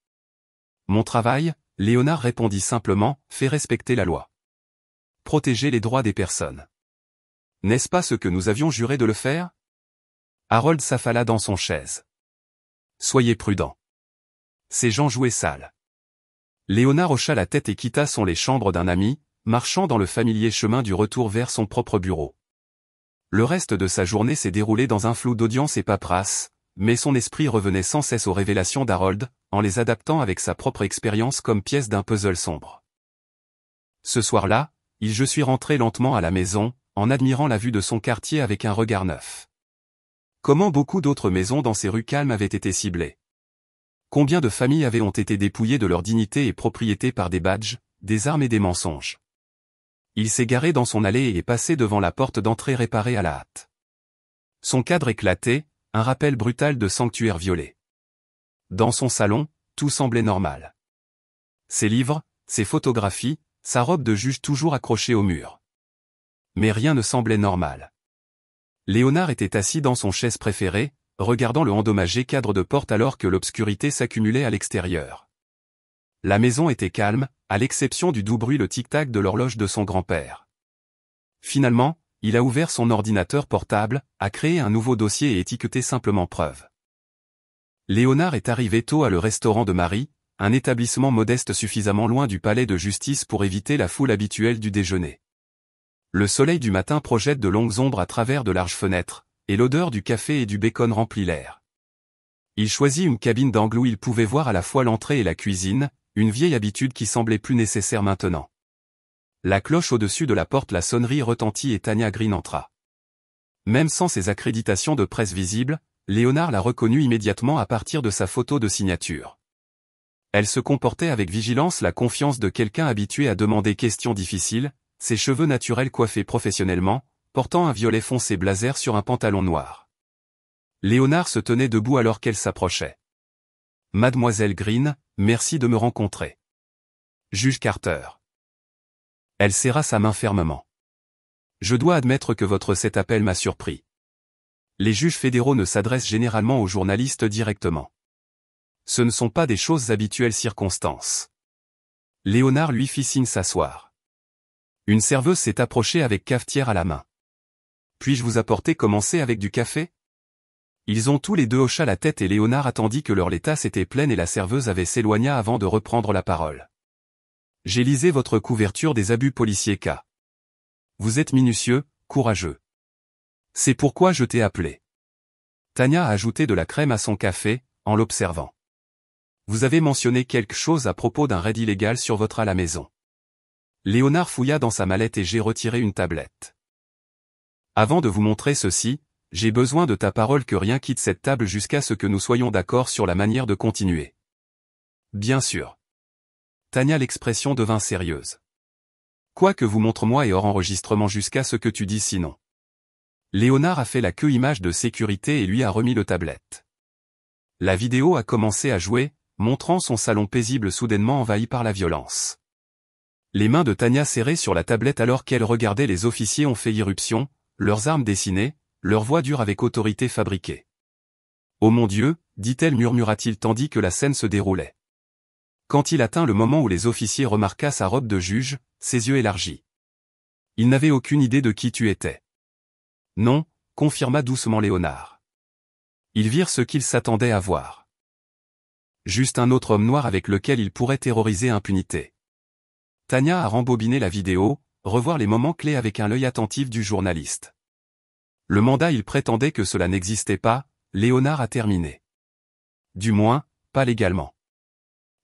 Mon travail, Léonard répondit simplement, fait respecter la loi. Protéger les droits des personnes. N'est-ce pas ce que nous avions juré de le faire? Harold s'affala dans son chaise. Soyez prudent. Ces gens jouaient sale. Léonard hocha la tête et quitta les chambres d'un ami, marchant dans le familier chemin du retour vers son propre bureau. Le reste de sa journée s'est déroulé dans un flou d'audience et paperasse, mais son esprit revenait sans cesse aux révélations d'Harold, en les adaptant avec sa propre expérience comme pièce d'un puzzle sombre. Ce soir-là, je suis rentré lentement à la maison, en admirant la vue de son quartier avec un regard neuf. Comment beaucoup d'autres maisons dans ces rues calmes avaient été ciblées? Combien de familles ont été dépouillées de leur dignité et propriété par des badges, des armes et des mensonges? Il s'est garé dans son allée et est passé devant la porte d'entrée réparée à la hâte. Son cadre éclaté, un rappel brutal de sanctuaire violé. Dans son salon, tout semblait normal. Ses livres, ses photographies, sa robe de juge toujours accrochée au mur. Mais rien ne semblait normal. Léonard était assis dans son chaise préférée, regardant le endommagé cadre de porte alors que l'obscurité s'accumulait à l'extérieur. La maison était calme, à l'exception du doux bruit le tic-tac de l'horloge de son grand-père. Finalement, il a ouvert son ordinateur portable, a créé un nouveau dossier et étiqueté simplement preuve. Léonard est arrivé tôt à le restaurant de Marie, un établissement modeste suffisamment loin du palais de justice pour éviter la foule habituelle du déjeuner. Le soleil du matin projette de longues ombres à travers de larges fenêtres, et l'odeur du café et du bacon remplit l'air. Il choisit une cabine d'angle où il pouvait voir à la fois l'entrée et la cuisine, une vieille habitude qui semblait plus nécessaire maintenant. La cloche au-dessus de la porte, la sonnerie retentit et Tanya Green entra. Même sans ses accréditations de presse visibles, Léonard l'a reconnue immédiatement à partir de sa photo de signature. Elle se comportait avec vigilance, la confiance de quelqu'un habitué à demander questions difficiles, ses cheveux naturels coiffés professionnellement, portant un violet foncé blazer sur un pantalon noir. Léonard se tenait debout alors qu'elle s'approchait. « Mademoiselle Green, merci de me rencontrer. » Juge Carter. Elle serra sa main fermement. « Je dois admettre que cet appel m'a surpris. Les juges fédéraux ne s'adressent généralement aux journalistes directement. Ce ne sont pas des choses habituelles circonstances. » Léonard lui fit signe s'asseoir. Une serveuse s'est approchée avec cafetière à la main. « Puis-je vous apporter commencer avec du café ?» Ils ont tous les deux hoché la tête et Léonard attendit que leur tasse était pleine et la serveuse avait s'éloigna avant de reprendre la parole. « J'ai lisé votre couverture des abus policiers K. Vous êtes minutieux, courageux. C'est pourquoi je t'ai appelé. » Tanya a ajouté de la crème à son café, en l'observant. « Vous avez mentionné quelque chose à propos d'un raid illégal sur votre à la maison. » Léonard fouilla dans sa mallette et j'ai retiré une tablette. « Avant de vous montrer ceci, j'ai besoin de ta parole que rien quitte cette table jusqu'à ce que nous soyons d'accord sur la manière de continuer. » Bien sûr. Tanya, l'expression devint sérieuse. « Quoi que vous montre-moi et hors enregistrement jusqu'à ce que tu dises sinon. » Léonard a fait la queue image de sécurité et lui a remis le tablette. La vidéo a commencé à jouer, montrant son salon paisible soudainement envahi par la violence. Les mains de Tanya serrées sur la tablette alors qu'elle regardait les officiers ont fait irruption, leurs armes dessinées, leur voix dure avec autorité fabriquée. « Oh mon Dieu !» dit-elle, murmura-t-il tandis que la scène se déroulait. Quand il atteint le moment où les officiers remarqua sa robe de juge, ses yeux élargis. « Ils n'avaient aucune idée de qui tu étais. »« Non », confirma doucement Léonard. Ils virent ce qu'ils s'attendaient à voir. Juste un autre homme noir avec lequel ils pourraient terroriser impunité. Tanya a rembobiné la vidéo, revoir les moments clés avec un œil attentif du journaliste. Le mandat il prétendait que cela n'existait pas, Léonard a terminé. Du moins, pas légalement.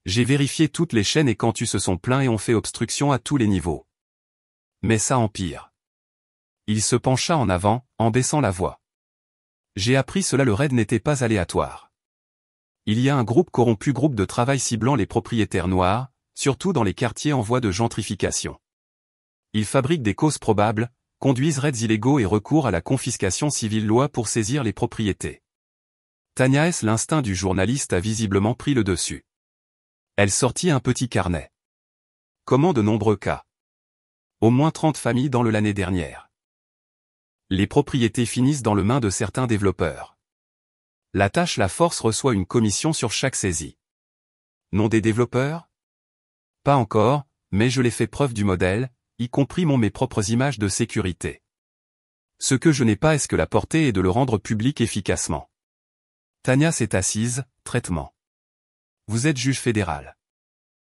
J'ai vérifié toutes les chaînes et quand tu se sont plaints et ont fait obstruction à tous les niveaux. Mais ça empire. Il se pencha en avant, en baissant la voix. J'ai appris cela, le raid n'était pas aléatoire. Il y a un groupe corrompu, groupe de travail ciblant les propriétaires noirs, surtout dans les quartiers en voie de gentrification. Ils fabriquent des causes probables, conduisent raids illégaux et recourent à la confiscation civile loi pour saisir les propriétés. Tanya S. L'instinct du journaliste a visiblement pris le dessus. Elle sortit un petit carnet. Comment de nombreux cas. Au moins 30 familles dans l'année dernière. Les propriétés finissent dans les mains de certains développeurs. La tâche la force reçoit une commission sur chaque saisie. Nom des développeurs? Pas encore, mais je l'ai fait preuve du modèle, y compris mes propres images de sécurité. Ce que je n'ai pas est-ce que la portée est de le rendre public efficacement. Tanya s'est assise, traitement. Vous êtes juge fédéral.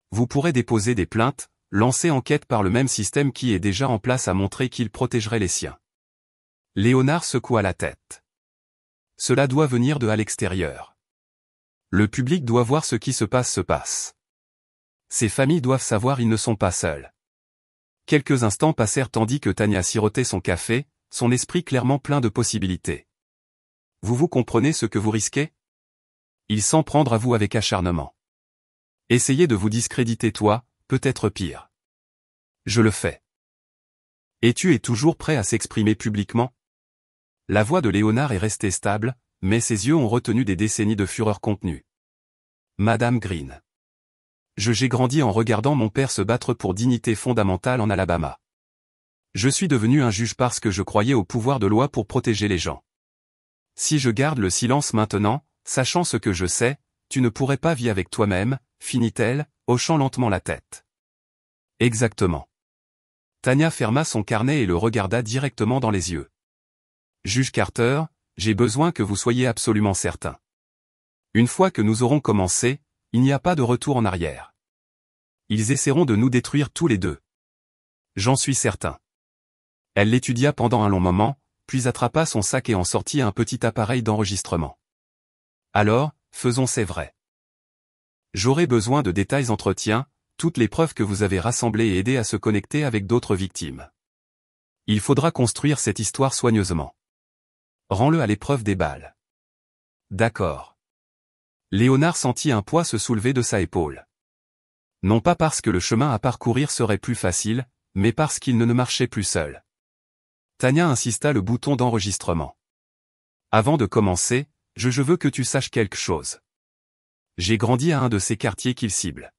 Vous pourrez déposer des plaintes, lancer enquête par le même système qui est déjà en place à montrer qu'il protégerait les siens. Léonard secoua la tête. Cela doit venir de à l'extérieur. Le public doit voir ce qui se passe. Ces familles doivent savoir ils ne sont pas seuls. Quelques instants passèrent tandis que Tanya sirotait son café, son esprit clairement plein de possibilités. Vous comprenez ce que vous risquez? Il s'en prendre à vous avec acharnement. Essayez de vous discréditer toi, peut-être pire. Je le fais. Et tu es toujours prêt à s'exprimer publiquement? La voix de Léonard est restée stable, mais ses yeux ont retenu des décennies de fureur contenue. Madame Green. J'ai grandi en regardant mon père se battre pour dignité fondamentale en Alabama. Je suis devenu un juge parce que je croyais au pouvoir de loi pour protéger les gens. Si je garde le silence maintenant, sachant ce que je sais, tu ne pourrais pas vivre avec toi-même, finit-elle, hochant lentement la tête. Exactement. Tanya ferma son carnet et le regarda directement dans les yeux. Juge Carter, j'ai besoin que vous soyez absolument certain. Une fois que nous aurons commencé, il n'y a pas de retour en arrière. Ils essaieront de nous détruire tous les deux. J'en suis certain. Elle l'étudia pendant un long moment, puis attrapa son sac et en sortit un petit appareil d'enregistrement. Alors, faisons c'est vrai. J'aurai besoin de détails entretiens, toutes les preuves que vous avez rassemblées et aidé à se connecter avec d'autres victimes. Il faudra construire cette histoire soigneusement. Rends-le à l'épreuve des balles. D'accord. Léonard sentit un poids se soulever de sa épaule. Non pas parce que le chemin à parcourir serait plus facile, mais parce qu'il ne marchait plus seul. Tanya insista le bouton d'enregistrement. Avant de commencer, je veux que tu saches quelque chose. J'ai grandi à un de ces quartiers qu'il cible.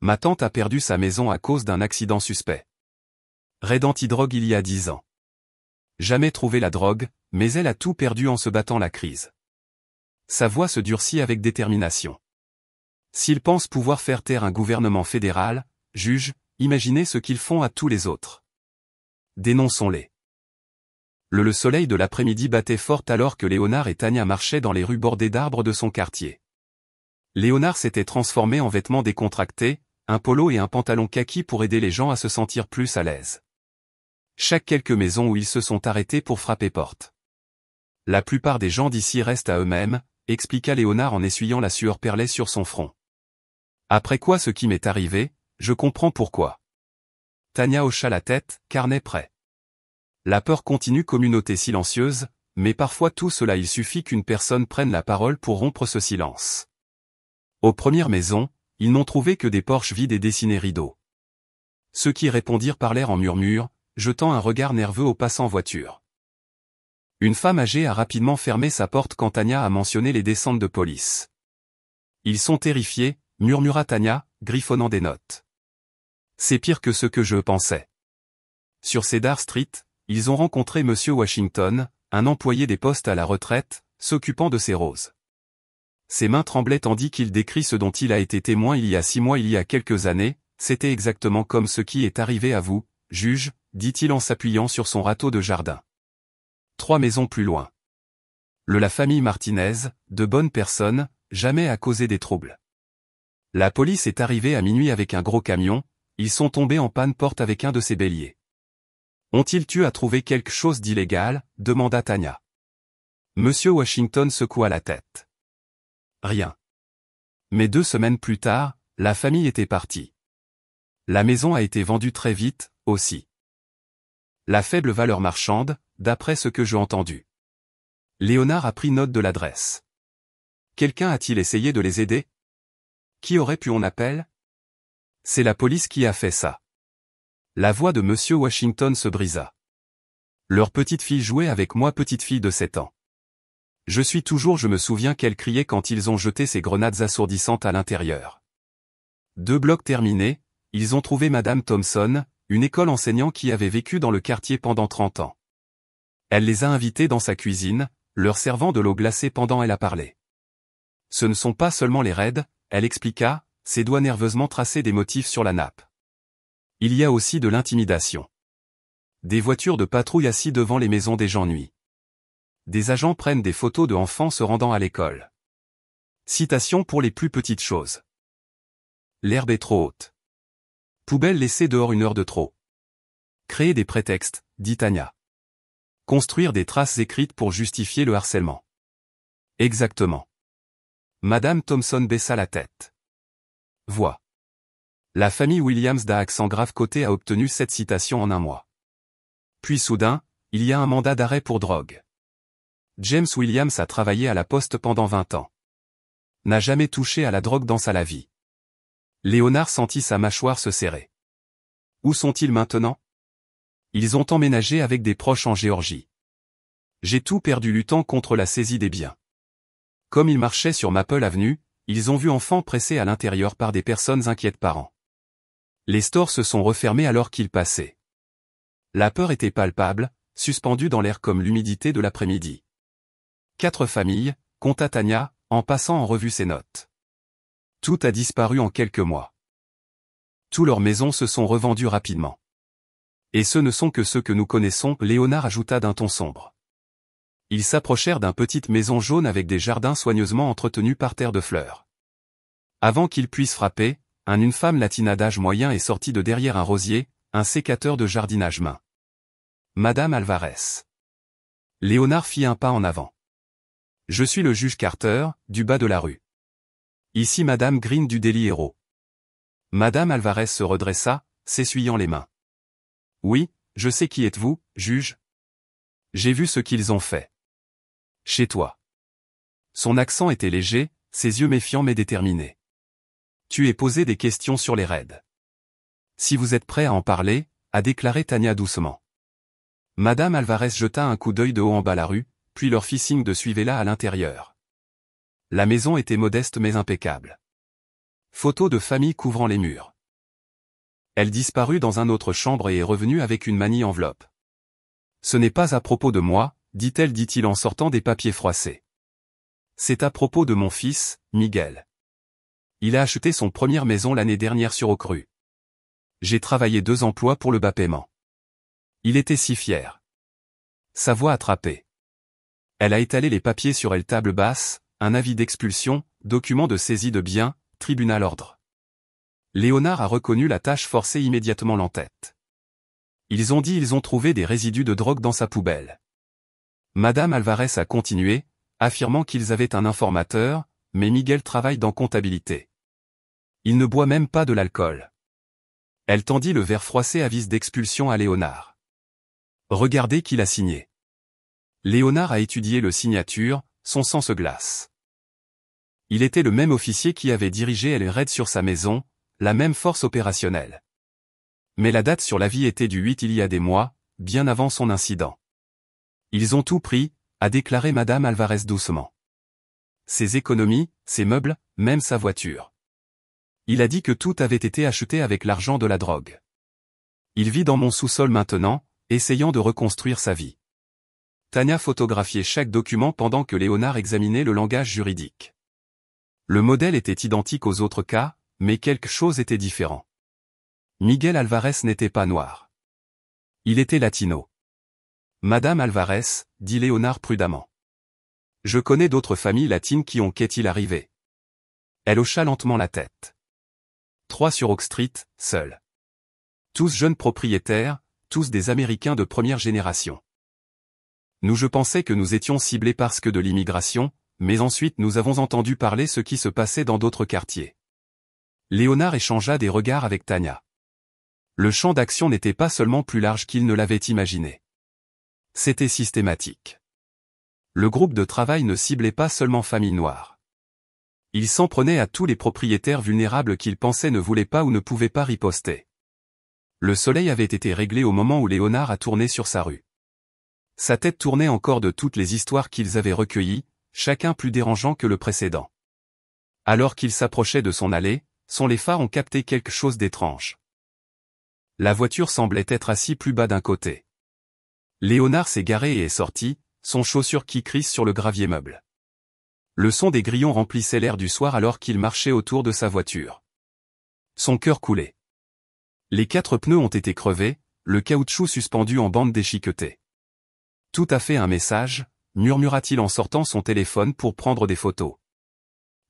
Ma tante a perdu sa maison à cause d'un accident suspect. Raid anti-drogue il y a 10 ans. Jamais trouvé la drogue, mais elle a tout perdu en se battant la crise. Sa voix se durcit avec détermination. S'ils pensent pouvoir faire taire un gouvernement fédéral, juge, imaginez ce qu'ils font à tous les autres. Dénonçons-les. Le soleil de l'après-midi battait fort alors que Léonard et Tanya marchaient dans les rues bordées d'arbres de son quartier. Léonard s'était transformé en vêtements décontractés, un polo et un pantalon kaki pour aider les gens à se sentir plus à l'aise. Chaque quelques maisons où ils se sont arrêtés pour frapper porte. La plupart des gens d'ici restent à eux-mêmes, expliqua Léonard en essuyant la sueur perlée sur son front. Après quoi ce qui m'est arrivé, je comprends pourquoi. Tanya hocha la tête, carnet prêt. La peur continue communauté silencieuse, mais parfois tout cela il suffit qu'une personne prenne la parole pour rompre ce silence. Aux premières maisons, ils n'ont trouvé que des porches vides et dessinés rideaux. Ceux qui répondirent parlèrent en murmures, jetant un regard nerveux aux passants voitures. Une femme âgée a rapidement fermé sa porte quand Tanya a mentionné les descentes de police. Ils sont terrifiés, murmura Tanya, griffonnant des notes. C'est pire que ce que je pensais. Sur Cedar Street, ils ont rencontré M. Washington, un employé des postes à la retraite, s'occupant de ses roses. Ses mains tremblaient tandis qu'il décrit ce dont il a été témoin il y a 6 mois il y a quelques années, c'était exactement comme ce qui est arrivé à vous, juge, dit-il en s'appuyant sur son râteau de jardin. 3 maisons plus loin. La famille Martinez, de bonnes personnes, jamais a causé des troubles. La police est arrivée à minuit avec un gros camion, ils sont tombés en panne porte avec un de ces béliers. Ont-ils tué à trouver quelque chose d'illégal, demanda Tanya. Monsieur Washington secoua la tête. Rien. Mais 2 semaines plus tard, la famille était partie. La maison a été vendue très vite, aussi. La faible valeur marchande, d'après ce que j'ai entendu. Léonard a pris note de l'adresse. Quelqu'un a-t-il essayé de les aider? Qui aurait pu en appel? C'est la police qui a fait ça. La voix de Monsieur Washington se brisa. Leur petite fille jouait avec moi, petite fille de 7 ans. Je me souviens qu'elle criait quand ils ont jeté ces grenades assourdissantes à l'intérieur. 2 blocs terminés, ils ont trouvé Madame Thompson, une école enseignant qui avait vécu dans le quartier pendant 30 ans. Elle les a invités dans sa cuisine, leur servant de l'eau glacée pendant elle a parlé. Ce ne sont pas seulement les raids, elle expliqua, ses doigts nerveusement traçaient des motifs sur la nappe. Il y a aussi de l'intimidation. Des voitures de patrouille assis devant les maisons des gens nuit. Des agents prennent des photos de enfants se rendant à l'école. Citation pour les plus petites choses. L'herbe est trop haute. Poubelle laissée dehors 1 heure de trop. Créer des prétextes, dit Tanya. Construire des traces écrites pour justifier le harcèlement. Exactement. Madame Thompson baissa la tête. Voix. La famille Williams d'un accent grave côté a obtenu cette citation en 1 mois. Puis soudain, il y a un mandat d'arrêt pour drogue. James Williams a travaillé à la poste pendant 20 ans. N'a jamais touché à la drogue dans sa vie. Léonard sentit sa mâchoire se serrer. Où sont-ils maintenant? Ils ont emménagé avec des proches en Géorgie. J'ai tout perdu luttant contre la saisie des biens. Comme ils marchaient sur Maple Avenue, ils ont vu enfants pressés à l'intérieur par des personnes inquiètes parents. Les stores se sont refermés alors qu'ils passaient. La peur était palpable, suspendue dans l'air comme l'humidité de l'après-midi. 4 familles, compta Tania, en passant en revue ses notes. Tout a disparu en quelques mois. Toutes leurs maisons se sont revendues rapidement. Et ce ne sont que ceux que nous connaissons, Léonard ajouta d'un ton sombre. Ils s'approchèrent d'une petite maison jaune avec des jardins soigneusement entretenus par terre de fleurs. Avant qu'ils puissent frapper, une femme latina d'âge moyen est sortie de derrière un rosier, un sécateur de jardinage main. Madame Alvarez. Léonard fit un pas en avant. Je suis le juge Carter, du bas de la rue. Ici Madame Green du Daily Hero. Madame Alvarez se redressa, s'essuyant les mains. Oui, je sais qui êtes-vous, juge. J'ai vu ce qu'ils ont fait. Chez toi. Son accent était léger, ses yeux méfiants mais déterminés. Tu es posé des questions sur les raids. Si vous êtes prêt à en parler, a déclaré Tania doucement. Madame Alvarez jeta un coup d'œil de haut en bas la rue, puis leur fit signe de suivez-la à l'intérieur. La maison était modeste mais impeccable. Photos de famille couvrant les murs. Elle disparut dans une autre chambre et est revenue avec une manie enveloppe. Ce n'est pas à propos de moi, dit-il en sortant des papiers froissés. C'est à propos de mon fils, Miguel. Il a acheté son première maison l'année dernière sur Oak Rue. J'ai travaillé 2 emplois pour le bas paiement. Il était si fier. Sa voix attrapée. Elle a étalé les papiers sur elle table basse, un avis d'expulsion, document de saisie de biens, tribunal ordre. Léonard a reconnu la tâche forcée immédiatement l'entête. Ils ont trouvé des résidus de drogue dans sa poubelle. Madame Alvarez a continué, affirmant qu'ils avaient un informateur, mais Miguel travaille dans comptabilité. Il ne boit même pas de l'alcool. Elle tendit le verre froissé à vis d'expulsion à Léonard. Regardez qui l'a signé. Léonard a étudié le signature, son sang se glace. Il était le même officier qui avait dirigé les raids sur sa maison, la même force opérationnelle. Mais la date sur l'avis était du 8 il y a des mois, bien avant son incident. Ils ont tout pris, a déclaré Madame Alvarez doucement. Ses économies, ses meubles, même sa voiture. Il a dit que tout avait été acheté avec l'argent de la drogue. Il vit dans mon sous-sol maintenant, essayant de reconstruire sa vie. Tania photographiait chaque document pendant que Léonard examinait le langage juridique. Le modèle était identique aux autres cas, mais quelque chose était différent. Miguel Alvarez n'était pas noir. Il était latino. Madame Alvarez, dit Léonard prudemment. Je connais d'autres familles latines qui ont qu'est-il arrivé. Elle hocha lentement la tête. 3 sur Oak Street, seuls. Tous jeunes propriétaires, tous des Américains de première génération. Je pensais que nous étions ciblés parce que de l'immigration, mais ensuite nous avons entendu parler ce qui se passait dans d'autres quartiers. Léonard échangea des regards avec Tania. Le champ d'action n'était pas seulement plus large qu'il ne l'avait imaginé. C'était systématique. Le groupe de travail ne ciblait pas seulement familles noires. Il s'en prenait à tous les propriétaires vulnérables qu'il pensait ne voulaient pas ou ne pouvaient pas riposter. Le soleil avait été réglé au moment où Léonard a tourné sur sa rue. Sa tête tournait encore de toutes les histoires qu'ils avaient recueillies, chacun plus dérangeant que le précédent. Alors qu'il s'approchait de son allée, les phares ont capté quelque chose d'étrange. La voiture semblait être assise plus bas d'un côté. Léonard s'est garé et est sorti, son chaussure qui crisse sur le gravier meuble. Le son des grillons remplissait l'air du soir alors qu'il marchait autour de sa voiture. Son cœur coulait. Les 4 pneus ont été crevés, le caoutchouc suspendu en bande déchiquetée. Tout à fait un message, murmura-t-il en sortant son téléphone pour prendre des photos.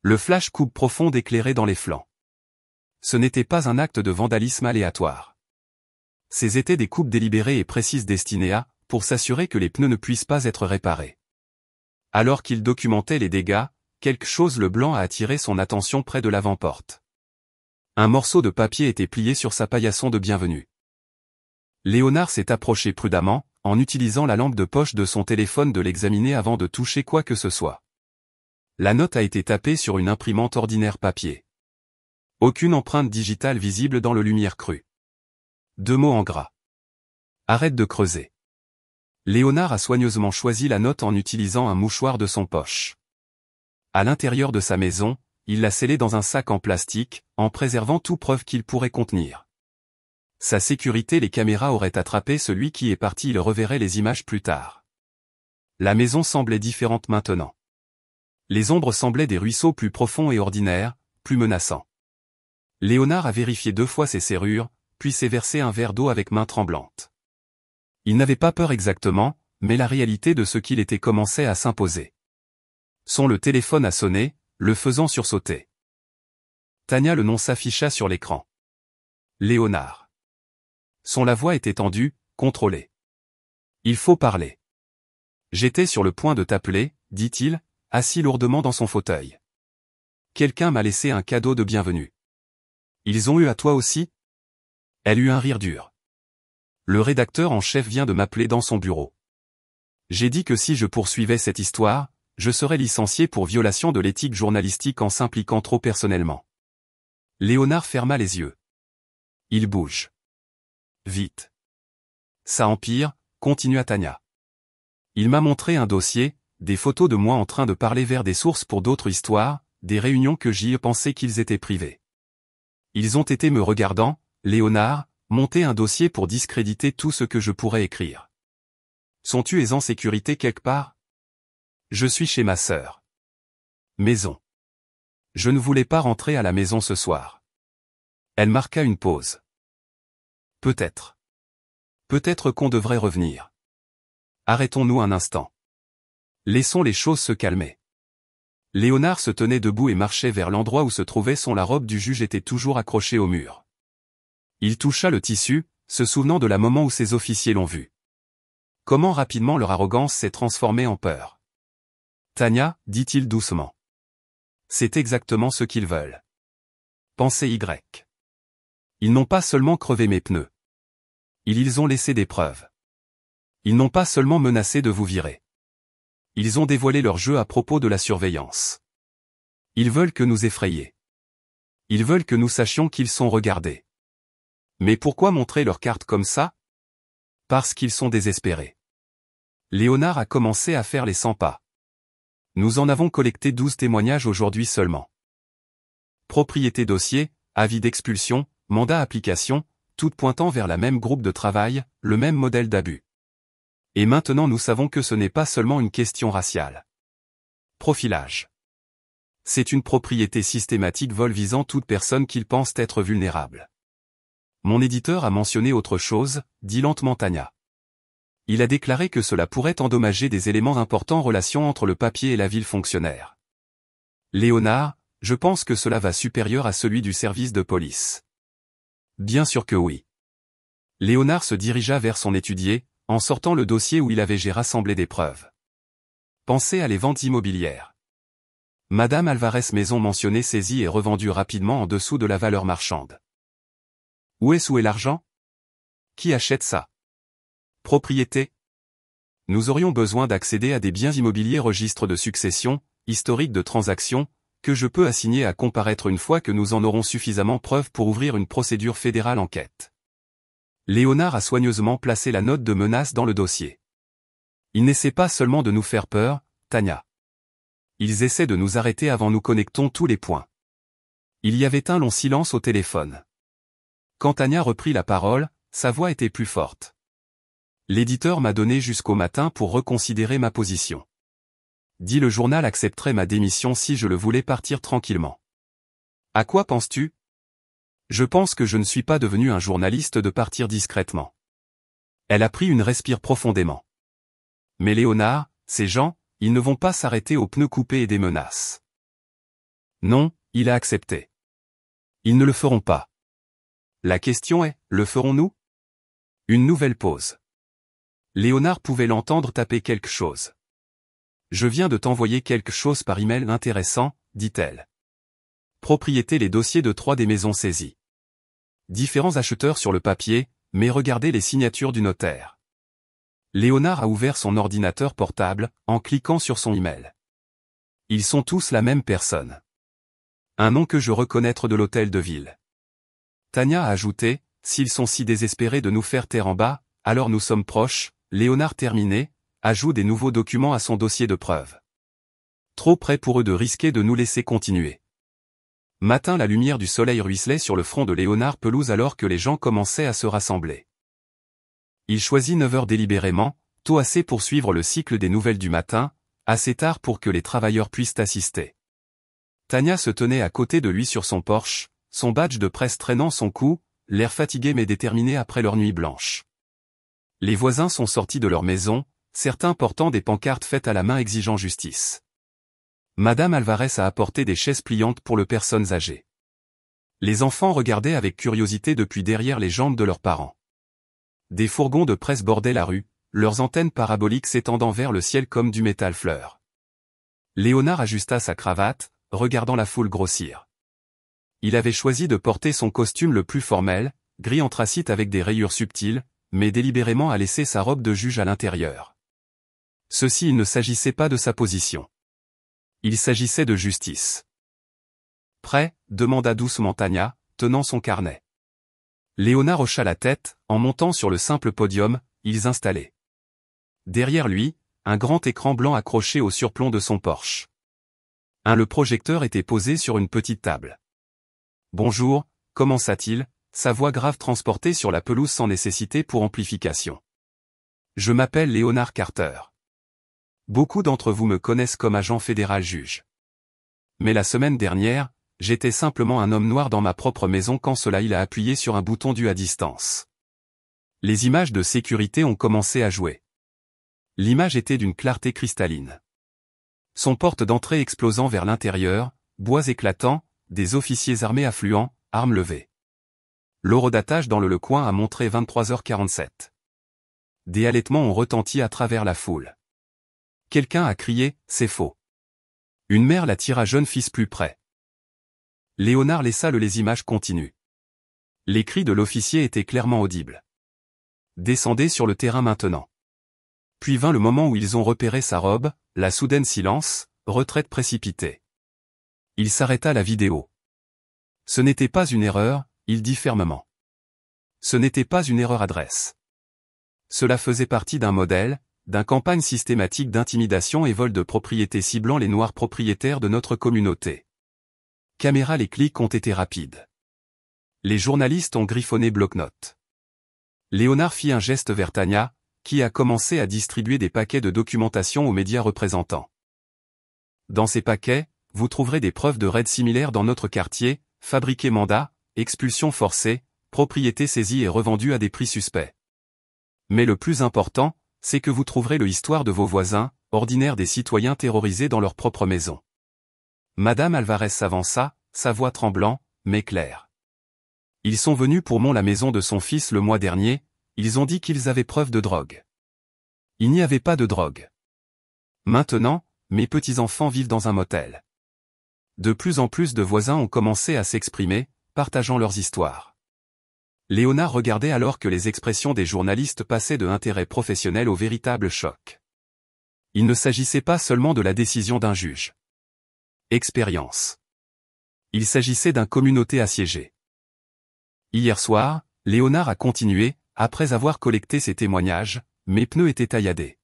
Le flash coupe profonde éclairé dans les flancs. Ce n'était pas un acte de vandalisme aléatoire. Ces étaient des coupes délibérées et précises destinées à, pour s'assurer que les pneus ne puissent pas être réparés. Alors qu'il documentait les dégâts, quelque chose le blanc a attiré son attention près de l'avant-porte. Un morceau de papier était plié sur sa paillasson de bienvenue. Léonard s'est approché prudemment, en utilisant la lampe de poche de son téléphone de l'examiner avant de toucher quoi que ce soit. La note a été tapée sur une imprimante ordinaire papier. Aucune empreinte digitale visible dans le lumière crue. 2 mots en gras. Arrête de creuser. Léonard a soigneusement choisi la note en utilisant un mouchoir de son poche. À l'intérieur de sa maison, il l'a scellée dans un sac en plastique, en préservant toute preuve qu'il pourrait contenir. Sa sécurité, les caméras auraient attrapé celui qui est parti, il reverrait les images plus tard. La maison semblait différente maintenant. Les ombres semblaient des ruisseaux plus profonds et ordinaires, plus menaçants. Léonard a vérifié 2 fois ses serrures, puis s'est versé un verre d'eau avec main tremblante. Il n'avait pas peur exactement, mais la réalité de ce qu'il était commençait à s'imposer. Le téléphone a sonné, le faisant sursauter. Tania, le nom s'afficha sur l'écran. Léonard. La voix était tendue, contrôlée. Il faut parler. J'étais sur le point de t'appeler, dit-il, assis lourdement dans son fauteuil. Quelqu'un m'a laissé un cadeau de bienvenue. Ils ont eu à toi aussi? Elle eut un rire dur. Le rédacteur en chef vient de m'appeler dans son bureau. J'ai dit que si je poursuivais cette histoire, je serais licencié pour violation de l'éthique journalistique en s'impliquant trop personnellement. Léonard ferma les yeux. Il bouge. Vite. Ça empire, continua Tania. Il m'a montré un dossier, des photos de moi en train de parler vers des sources pour d'autres histoires, des réunions que j'y pensais qu'ils étaient privées. Ils ont été me regardant, Léonard, monter un dossier pour discréditer tout ce que je pourrais écrire. Sont-tu en sécurité quelque part? Je suis chez ma sœur. Maison. Je ne voulais pas rentrer à la maison ce soir. Elle marqua une pause. Peut-être. Peut-être qu'on devrait revenir. Arrêtons-nous un instant. Laissons les choses se calmer. Léonard se tenait debout et marchait vers l'endroit où se trouvait la robe du juge était toujours accrochée au mur. Il toucha le tissu, se souvenant de la moment où ses officiers l'ont vu. Comment rapidement leur arrogance s'est transformée en peur. Tania, dit-il doucement. C'est exactement ce qu'ils veulent. Pensez Y. Ils n'ont pas seulement crevé mes pneus. Ils ont laissé des preuves. Ils n'ont pas seulement menacé de vous virer. Ils ont dévoilé leur jeu à propos de la surveillance. Ils veulent que nous effrayer. Ils veulent que nous sachions qu'ils sont regardés. Mais pourquoi montrer leurs cartes comme ça? Parce qu'ils sont désespérés. Léonard a commencé à faire les 100 pas. Nous en avons collecté 12 témoignages aujourd'hui seulement. Propriété dossier, avis d'expulsion, mandat application, toutes pointant vers la même groupe de travail, le même modèle d'abus. Et maintenant nous savons que ce n'est pas seulement une question raciale. Profilage. C'est une propriété systématique vol visant toute personne qu'ils pensent être vulnérable. Mon éditeur a mentionné autre chose, dit lentement Tania. Il a déclaré que cela pourrait endommager des éléments importants en relation entre le papier et la ville fonctionnaire. Léonard, je pense que cela va supérieur à celui du service de police. Bien sûr que oui. Léonard se dirigea vers son étudier, en sortant le dossier où il avait rassemblé des preuves. Pensez à les ventes immobilières. Madame Alvarez maison mentionnée saisie et revendue rapidement en dessous de la valeur marchande. Où est l'argent? Qui achète ça? Propriété? Nous aurions besoin d'accéder à des biens immobiliers registres de succession, historique de transactions, que je peux assigner à comparaître une fois que nous en aurons suffisamment preuve pour ouvrir une procédure fédérale enquête. Léonard a soigneusement placé la note de menace dans le dossier. Ils n'essaient pas seulement de nous faire peur, Tania. Ils essaient de nous arrêter avant nous connectons tous les points. Il y avait un long silence au téléphone. Quand Tania reprit la parole, sa voix était plus forte. L'éditeur m'a donné jusqu'au matin pour reconsidérer ma position. Dit le journal accepterait ma démission si je le voulais partir tranquillement. À quoi penses-tu? Je pense que je ne suis pas devenu un journaliste de partir discrètement. Elle a pris une respire profondément. Mais Léonard, ces gens, ils ne vont pas s'arrêter aux pneus coupés et des menaces. Non, il a accepté. Ils ne le feront pas. La question est, le ferons-nous? Une nouvelle pause. Léonard pouvait l'entendre taper quelque chose. Je viens de t'envoyer quelque chose par email intéressant, dit-elle. Propriété les dossiers de 3 des maisons saisies. Différents acheteurs sur le papier, mais regardez les signatures du notaire. Léonard a ouvert son ordinateur portable, en cliquant sur son email. Ils sont tous la même personne. Un nom que je reconnaître de l'hôtel de ville. Tania a ajouté, s'ils sont si désespérés de nous faire taire en bas, alors nous sommes proches, Léonard terminé, ajoute des nouveaux documents à son dossier de preuve. Trop près pour eux de risquer de nous laisser continuer. Matin, la lumière du soleil ruisselait sur le front de Léonard Pelouse alors que les gens commençaient à se rassembler. Il choisit 9 heures délibérément, tôt assez pour suivre le cycle des nouvelles du matin, assez tard pour que les travailleurs puissent assister. Tania se tenait à côté de lui sur son Porsche, son badge de presse traînant son cou, l'air fatigué mais déterminé après leur nuit blanche. Les voisins sont sortis de leur maison, certains portant des pancartes faites à la main exigeant justice. Madame Alvarez a apporté des chaises pliantes pour les personnes âgées. Les enfants regardaient avec curiosité depuis derrière les jambes de leurs parents. Des fourgons de presse bordaient la rue, leurs antennes paraboliques s'étendant vers le ciel comme du métal fleur. Léonard ajusta sa cravate, regardant la foule grossir. Il avait choisi de porter son costume le plus formel, gris anthracite avec des rayures subtiles, mais délibérément a laissé sa robe de juge à l'intérieur. Ceci il ne s'agissait pas de sa position. Il s'agissait de justice. Prêt ? Demanda doucement Tania, tenant son carnet. Léonard hocha la tête, en montant sur le simple podium, ils installaient. Derrière lui, un grand écran blanc accroché au surplomb de son Porsche. Le projecteur était posé sur une petite table. Bonjour, commença-t-il, sa voix grave transportée sur la pelouse sans nécessité pour amplification. Je m'appelle Léonard Carter. Beaucoup d'entre vous me connaissent comme agent fédéral juge. Mais la semaine dernière, j'étais simplement un homme noir dans ma propre maison quand cela il a appuyé sur un bouton dû à distance. Les images de sécurité ont commencé à jouer. L'image était d'une clarté cristalline. Son porte d'entrée explosant vers l'intérieur, bois éclatants, des officiers armés affluents, armes levées. L'horodatage dans le coin a montré 23h47. Des halètements ont retenti à travers la foule. Quelqu'un a crié, c'est faux. Une mère l'attira jeune fils plus près. Léonard laissa les images continues. Les cris de l'officier étaient clairement audibles. Descendez sur le terrain maintenant. Puis vint le moment où ils ont repéré sa robe, la soudaine silence, retraite précipitée. Il s'arrêta la vidéo. Ce n'était pas une erreur, il dit fermement. Ce n'était pas une erreur adresse. Cela faisait partie d'un modèle, d'une campagne systématique d'intimidation et vol de propriété ciblant les noirs propriétaires de notre communauté. Caméra, les clics ont été rapides. Les journalistes ont griffonné bloc-notes. Léonard fit un geste vers Tania, qui a commencé à distribuer des paquets de documentation aux médias représentants. Dans ces paquets, vous trouverez des preuves de raids similaires dans notre quartier, fabriqués mandat, expulsion forcée, propriété saisie et revendue à des prix suspects. Mais le plus important, c'est que vous trouverez l'histoire de vos voisins, ordinaires des citoyens terrorisés dans leur propre maison. Madame Alvarez s'avança, sa voix tremblant, mais claire. Ils sont venus pour la maison de son fils le mois dernier, ils ont dit qu'ils avaient preuve de drogue. Il n'y avait pas de drogue. Maintenant, mes petits-enfants vivent dans un motel. De plus en plus de voisins ont commencé à s'exprimer, partageant leurs histoires. Léonard regardait alors que les expressions des journalistes passaient de intérêt professionnel au véritable choc. Il ne s'agissait pas seulement de la décision d'un juge. Expérience. Il s'agissait d'une communauté assiégée. Hier soir, Léonard a continué, après avoir collecté ses témoignages, mes pneus étaient tailladés.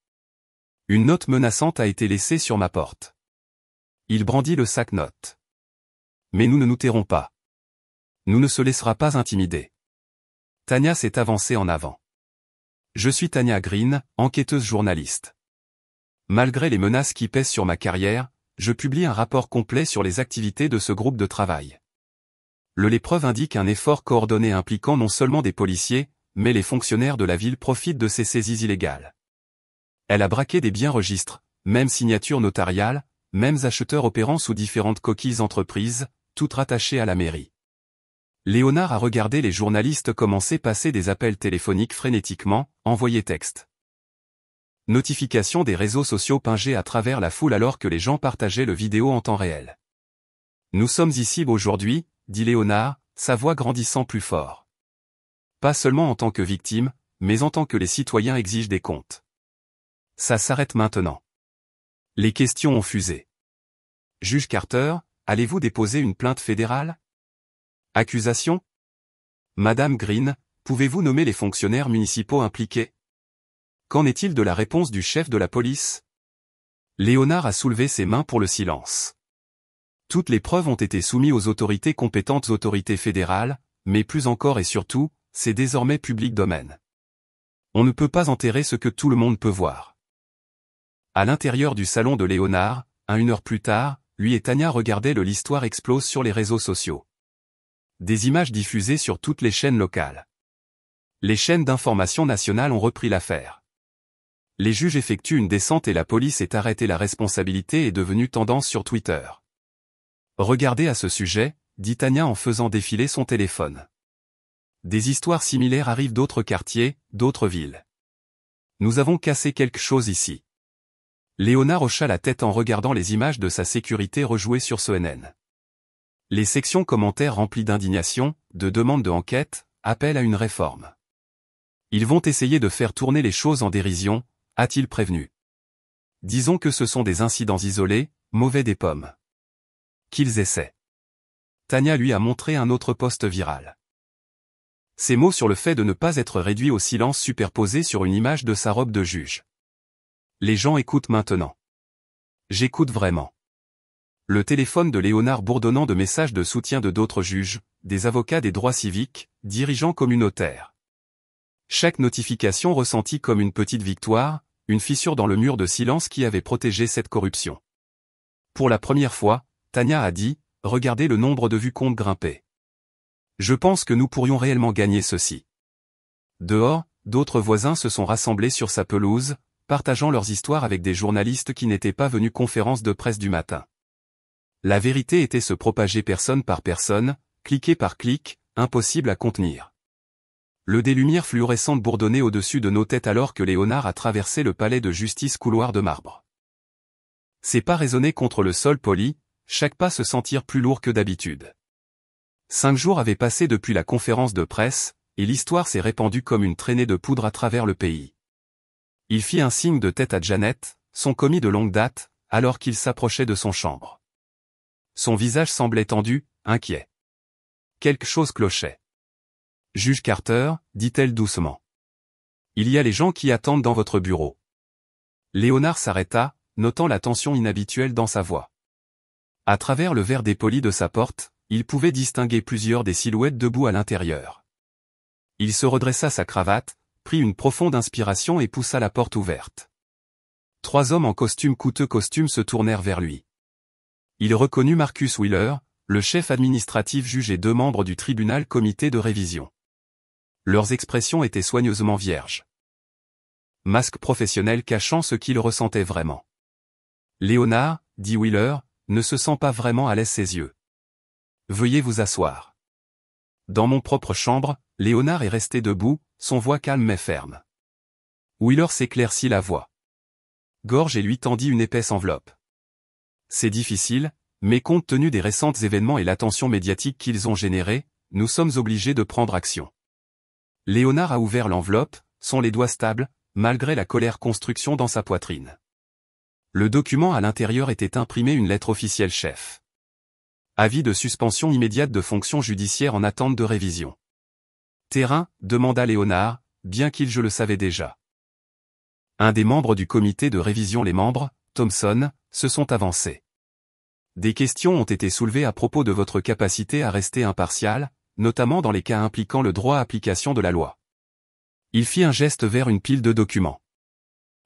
Une note menaçante a été laissée sur ma porte. Il brandit le sac-notes. Mais nous ne nous tairons pas. Nous ne se laissera pas intimider. Tania s'est avancée en avant. Je suis Tania Green, enquêteuse journaliste. Malgré les menaces qui pèsent sur ma carrière, je publie un rapport complet sur les activités de ce groupe de travail. Les preuves indiquent un effort coordonné impliquant non seulement des policiers, mais les fonctionnaires de la ville profitent de ces saisies illégales. Elle a braqué des biens registres, mêmes signatures notariales, mêmes acheteurs opérant sous différentes coquilles entreprises, toutes rattachées à la mairie. Léonard a regardé les journalistes commencer passer des appels téléphoniques frénétiquement, envoyer texte. Notification des réseaux sociaux pingés à travers la foule alors que les gens partageaient le vidéo en temps réel. Nous sommes ici aujourd'hui, dit Léonard, sa voix grandissant plus fort. Pas seulement en tant que victime, mais en tant que les citoyens exigent des comptes. Ça s'arrête maintenant. Les questions ont fusé. Juge Carter, allez-vous déposer une plainte fédérale ? Accusation ? Madame Green, Pouvez-vous nommer les fonctionnaires municipaux impliqués? Qu'en est-il de la réponse du chef de la police? Léonard a soulevé ses mains pour le silence. Toutes les preuves ont été soumises aux autorités compétentes, autorités fédérales, mais plus encore et surtout, c'est désormais public domaine. On ne peut pas enterrer ce que tout le monde peut voir. À l'intérieur du salon de Léonard, une heure plus tard, lui et Tania regardaient l'histoire explose sur les réseaux sociaux. Des images diffusées sur toutes les chaînes locales. Les chaînes d'information nationales ont repris l'affaire. Les juges effectuent une descente et la police est arrêtée. La responsabilité est devenue tendance sur Twitter. Regardez à ce sujet, dit Tania en faisant défiler son téléphone. Des histoires similaires arrivent d'autres quartiers, d'autres villes. Nous avons cassé quelque chose ici. Léonard hocha la tête en regardant les images de sa sécurité rejouées sur CNN. Les sections commentaires remplies d'indignation, de demandes d'enquête, appellent à une réforme. Ils vont essayer de faire tourner les choses en dérision, a-t-il prévenu. Disons que ce sont des incidents isolés, mauvais des pommes. Qu'ils essaient. Tania lui a montré un autre post viral. Ces mots sur le fait de ne pas être réduit au silence superposés sur une image de sa robe de juge. Les gens écoutent maintenant. J'écoute vraiment. Le téléphone de Léonard bourdonnant de messages de soutien de d'autres juges, des avocats des droits civiques, dirigeants communautaires. Chaque notification ressentie comme une petite victoire, une fissure dans le mur de silence qui avait protégé cette corruption. Pour la première fois, Tania a dit, regardez le nombre de vues compte grimper. Je pense que nous pourrions réellement gagner ceci. Dehors, d'autres voisins se sont rassemblés sur sa pelouse, partageant leurs histoires avec des journalistes qui n'étaient pas venus conférence de presse du matin. La vérité était se propager personne par personne, cliquet par clic, impossible à contenir. Le des lumières fluorescentes bourdonnait au-dessus de nos têtes alors que Léonard a traversé le palais de justice couloir de marbre. Ses pas résonnaient contre le sol poli, chaque pas se sentir plus lourd que d'habitude. 5 jours avaient passé depuis la conférence de presse, et l'histoire s'est répandue comme une traînée de poudre à travers le pays. Il fit un signe de tête à Janet, son commis de longue date, alors qu'il s'approchait de son chambre. Son visage semblait tendu, inquiet. Quelque chose clochait. Juge Carter, dit-elle doucement. Il y a les gens qui attendent dans votre bureau. Léonard s'arrêta, notant la tension inhabituelle dans sa voix. À travers le verre dépoli de sa porte, il pouvait distinguer plusieurs des silhouettes debout à l'intérieur. Il se redressa sa cravate, prit une profonde inspiration et poussa la porte ouverte. 3 hommes en costume coûteux se tournèrent vers lui. Il reconnut Marcus Wheeler, le chef administratif juge et 2 membres du tribunal comité de révision. Leurs expressions étaient soigneusement vierges. Masque professionnel cachant ce qu'il ressentait vraiment. Léonard, dit Wheeler, ne se sent pas vraiment à l'aise ses yeux. Veuillez vous asseoir. Dans mon propre chambre, Léonard est resté debout, son voix calme mais ferme. Wheeler s'éclaircit la voix. Gorge et lui tendit une épaisse enveloppe. C'est difficile, mais compte tenu des récents événements et l'attention médiatique qu'ils ont générée, nous sommes obligés de prendre action. Léonard a ouvert l'enveloppe, les doigts stables, malgré la colère construction dans sa poitrine. Le document à l'intérieur était imprimé une lettre officielle chef. Avis de suspension immédiate de fonctions judiciaires en attente de révision. Terrain, demanda Léonard, bien qu'il je le savais déjà. Un des membres du comité de révision, les membres, Thompson, se sont avancés. Des questions ont été soulevées à propos de votre capacité à rester impartial, notamment dans les cas impliquant le droit à application de la loi. Il fit un geste vers une pile de documents.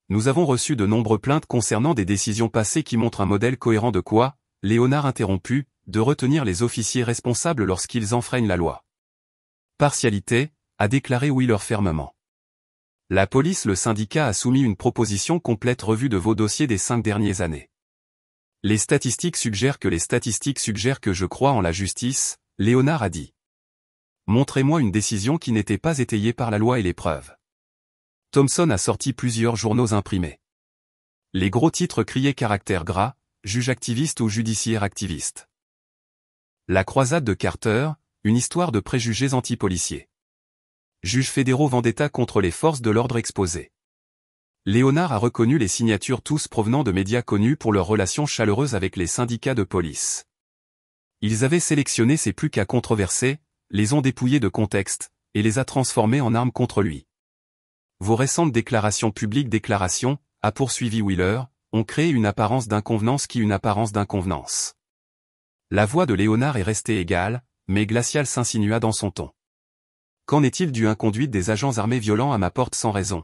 Nous avons reçu de nombreuses plaintes concernant des décisions passées qui montrent un modèle cohérent de quoi, Léonard interrompu, de retenir les officiers responsables lorsqu'ils enfreignent la loi. Partialité, a déclaré Wheeler fermement. La police, le syndicat a soumis une proposition complète revue de vos dossiers des 5 dernières années. Les statistiques suggèrent que je crois en la justice, Léonard a dit. Montrez-moi une décision qui n'était pas étayée par la loi et les preuves. Thompson a sorti plusieurs journaux imprimés. Les gros titres criaient caractère gras, juge activiste ou judiciaire activiste. La croisade de Carter, une histoire de préjugés anti-policiers. Juges fédéraux vendetta contre les forces de l'ordre exposées. Léonard a reconnu les signatures tous provenant de médias connus pour leurs relations chaleureuses avec les syndicats de police. Ils avaient sélectionné ces plus qu'à controverser, les ont dépouillés de contexte, et les a transformés en armes contre lui. Vos récentes déclarations publiques a poursuivi Wheeler, ont créé une apparence d'inconvenance qui une apparence d'inconvenance. La voix de Léonard est restée égale, mais glaciale s'insinua dans son ton. Qu'en est-il du inconduite des agents armés violents à ma porte sans raison?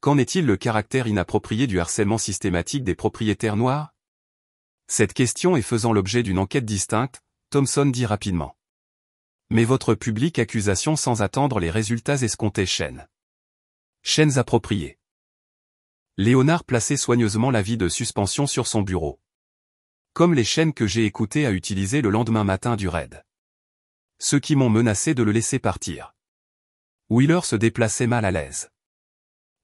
Qu'en est-il le caractère inapproprié du harcèlement systématique des propriétaires noirs? Cette question est faisant l'objet d'une enquête distincte, Thompson dit rapidement. Mais votre publique accusation sans attendre les résultats escomptés chaînes appropriées. Léonard plaçait soigneusement l'avis de suspension sur son bureau. Comme les chaînes que j'ai écoutées à utiliser le lendemain matin du raid. Ceux qui m'ont menacé de le laisser partir. Wheeler se déplaçait mal à l'aise.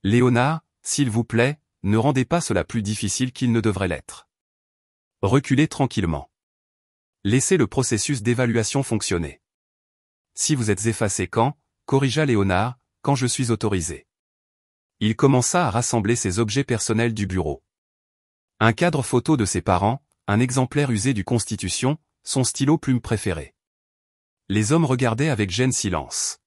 Léonard, s'il vous plaît, ne rendez pas cela plus difficile qu'il ne devrait l'être. Reculez tranquillement. Laissez le processus d'évaluation fonctionner. Si vous êtes effacé corrigea Léonard, quand je suis autorisé. Il commença à rassembler ses objets personnels du bureau. Un cadre photo de ses parents, un exemplaire usé du Constitution, son stylo plume préféré. Les hommes regardaient avec gêne silence.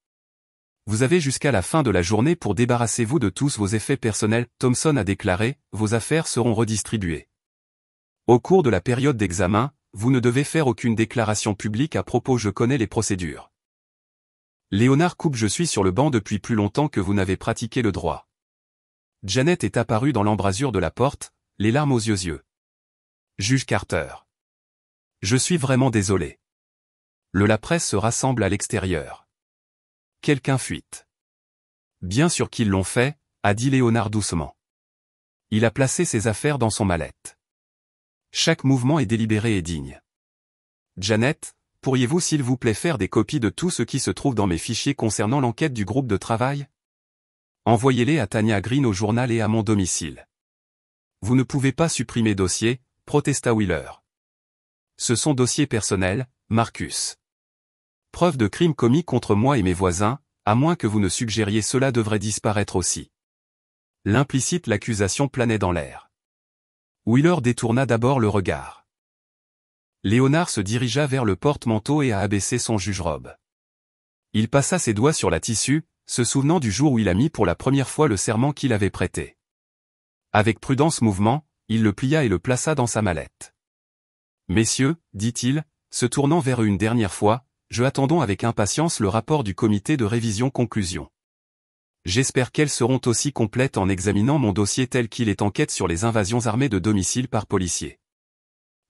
Vous avez jusqu'à la fin de la journée pour débarrasser-vous de tous vos effets personnels, Thompson a déclaré, vos affaires seront redistribuées. Au cours de la période d'examen, vous ne devez faire aucune déclaration publique à propos, je connais les procédures. Léonard coupe, je suis sur le banc depuis plus longtemps que vous n'avez pratiqué le droit. Janet est apparue dans l'embrasure de la porte, les larmes aux yeux. Juge Carter. Je suis vraiment désolé. La presse se rassemble à l'extérieur. Quelqu'un fuite. Bien sûr qu'ils l'ont fait, a dit Léonard doucement. Il a placé ses affaires dans son mallette. Chaque mouvement est délibéré et digne. Janet, pourriez-vous s'il vous plaît faire des copies de tout ce qui se trouve dans mes fichiers concernant l'enquête du groupe de travail? Envoyez-les à Tanya Green au journal et à mon domicile. Vous ne pouvez pas supprimer dossier, protesta Wheeler. Ce sont dossiers personnels, Marcus. Preuve de crime commis contre moi et mes voisins, à moins que vous ne suggériez cela devrait disparaître aussi. L'implicite l'accusation planait dans l'air. Wheeler détourna d'abord le regard. Léonard se dirigea vers le porte-manteau et a abaissé son juge-robe. Il passa ses doigts sur la tissu, se souvenant du jour où il a mis pour la première fois le serment qu'il avait prêté. Avec prudence mouvement, il le plia et le plaça dans sa mallette. Messieurs, dit-il, se tournant vers eux une dernière fois, je attendons avec impatience le rapport du comité de révision-conclusion. J'espère qu'elles seront aussi complètes en examinant mon dossier tel qu'il est enquête sur les invasions armées de domicile par policiers.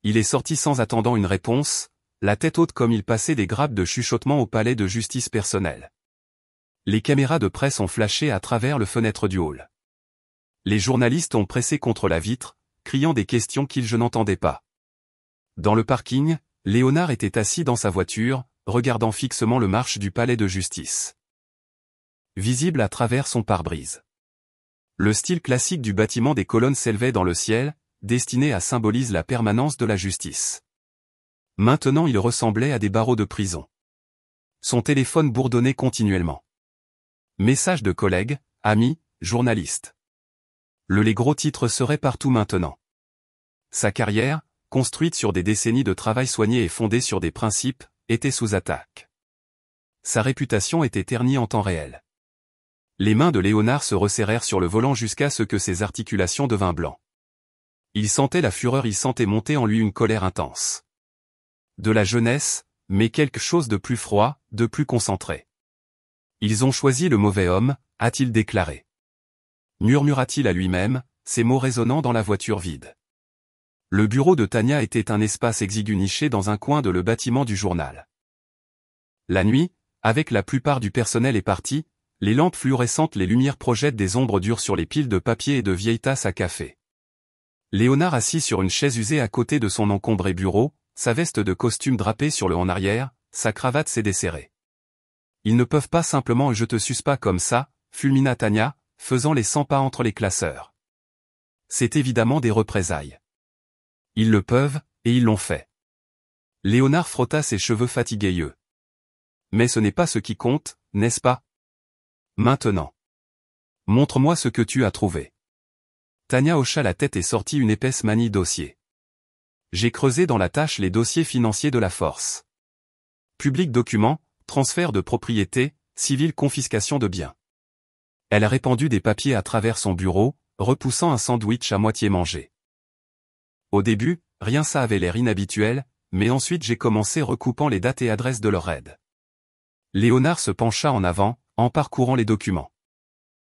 Il est sorti sans attendant une réponse, la tête haute comme il passait des grappes de chuchotement au palais de justice personnelle. Les caméras de presse ont flashé à travers le fenêtre du hall. Les journalistes ont pressé contre la vitre, criant des questions je n'entendais pas. Dans le parking, Léonard était assis dans sa voiture, regardant fixement le marche du palais de justice. Visible à travers son pare-brise. Le style classique du bâtiment des colonnes s'élevait dans le ciel, destiné à symboliser la permanence de la justice. Maintenant il ressemblait à des barreaux de prison. Son téléphone bourdonnait continuellement. Messages de collègues, amis, journalistes. Les gros titres seraient partout maintenant. Sa carrière, construite sur des décennies de travail soigné et fondée sur des principes, était sous attaque. Sa réputation était ternie en temps réel. Les mains de Léonard se resserrèrent sur le volant jusqu'à ce que ses articulations devinrent blancs. Il sentait la fureur, il sentait monter en lui une colère intense. De la jeunesse, mais quelque chose de plus froid, de plus concentré. Ils ont choisi le mauvais homme, a-t-il déclaré. Murmura-t-il à lui-même, ces mots résonnant dans la voiture vide. Le bureau de Tanya était un espace exigu niché dans un coin de le bâtiment du journal. La nuit, avec la plupart du personnel est parti, les lampes fluorescentes, les lumières projettent des ombres dures sur les piles de papier et de vieilles tasses à café. Léonard assis sur une chaise usée à côté de son encombré bureau, sa veste de costume drapée sur le en arrière, sa cravate s'est desserrée. Ils ne peuvent pas simplement je te suce pas comme ça, fulmina Tanya, faisant les 100 pas entre les classeurs. C'est évidemment des représailles. Ils le peuvent, et ils l'ont fait. Léonard frotta ses cheveux fatigueux. Mais ce n'est pas ce qui compte, n'est-ce pas? Maintenant. Montre-moi ce que tu as trouvé. Tanya hocha la tête et sortit une épaisse manille dossier. J'ai creusé dans la tâche les dossiers financiers de la force. Public documents, transfert de propriété, Civil confiscation de biens. Elle a répandu des papiers à travers son bureau, repoussant un sandwich à moitié mangé. Au début, rien ça avait l'air inhabituel, mais ensuite j'ai commencé recoupant les dates et adresses de leur aide. Léonard se pencha en avant, en parcourant les documents.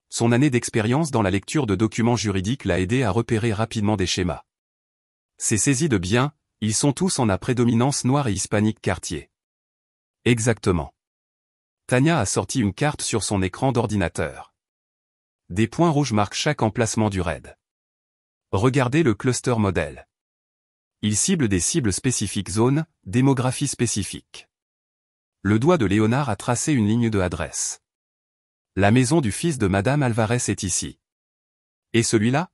Son année d'expérience dans la lecture de documents juridiques l'a aidé à repérer rapidement des schémas. Ces saisies de biens, ils sont tous en à prédominance noire et hispanique quartier. Exactement. Tania a sorti une carte sur son écran d'ordinateur. Des points rouges marquent chaque emplacement du raid. Regardez le cluster modèle. Il cible des cibles spécifiques zones, démographie spécifique. Le doigt de Léonard a tracé une ligne de adresse. La maison du fils de Madame Alvarez est ici. Et celui-là?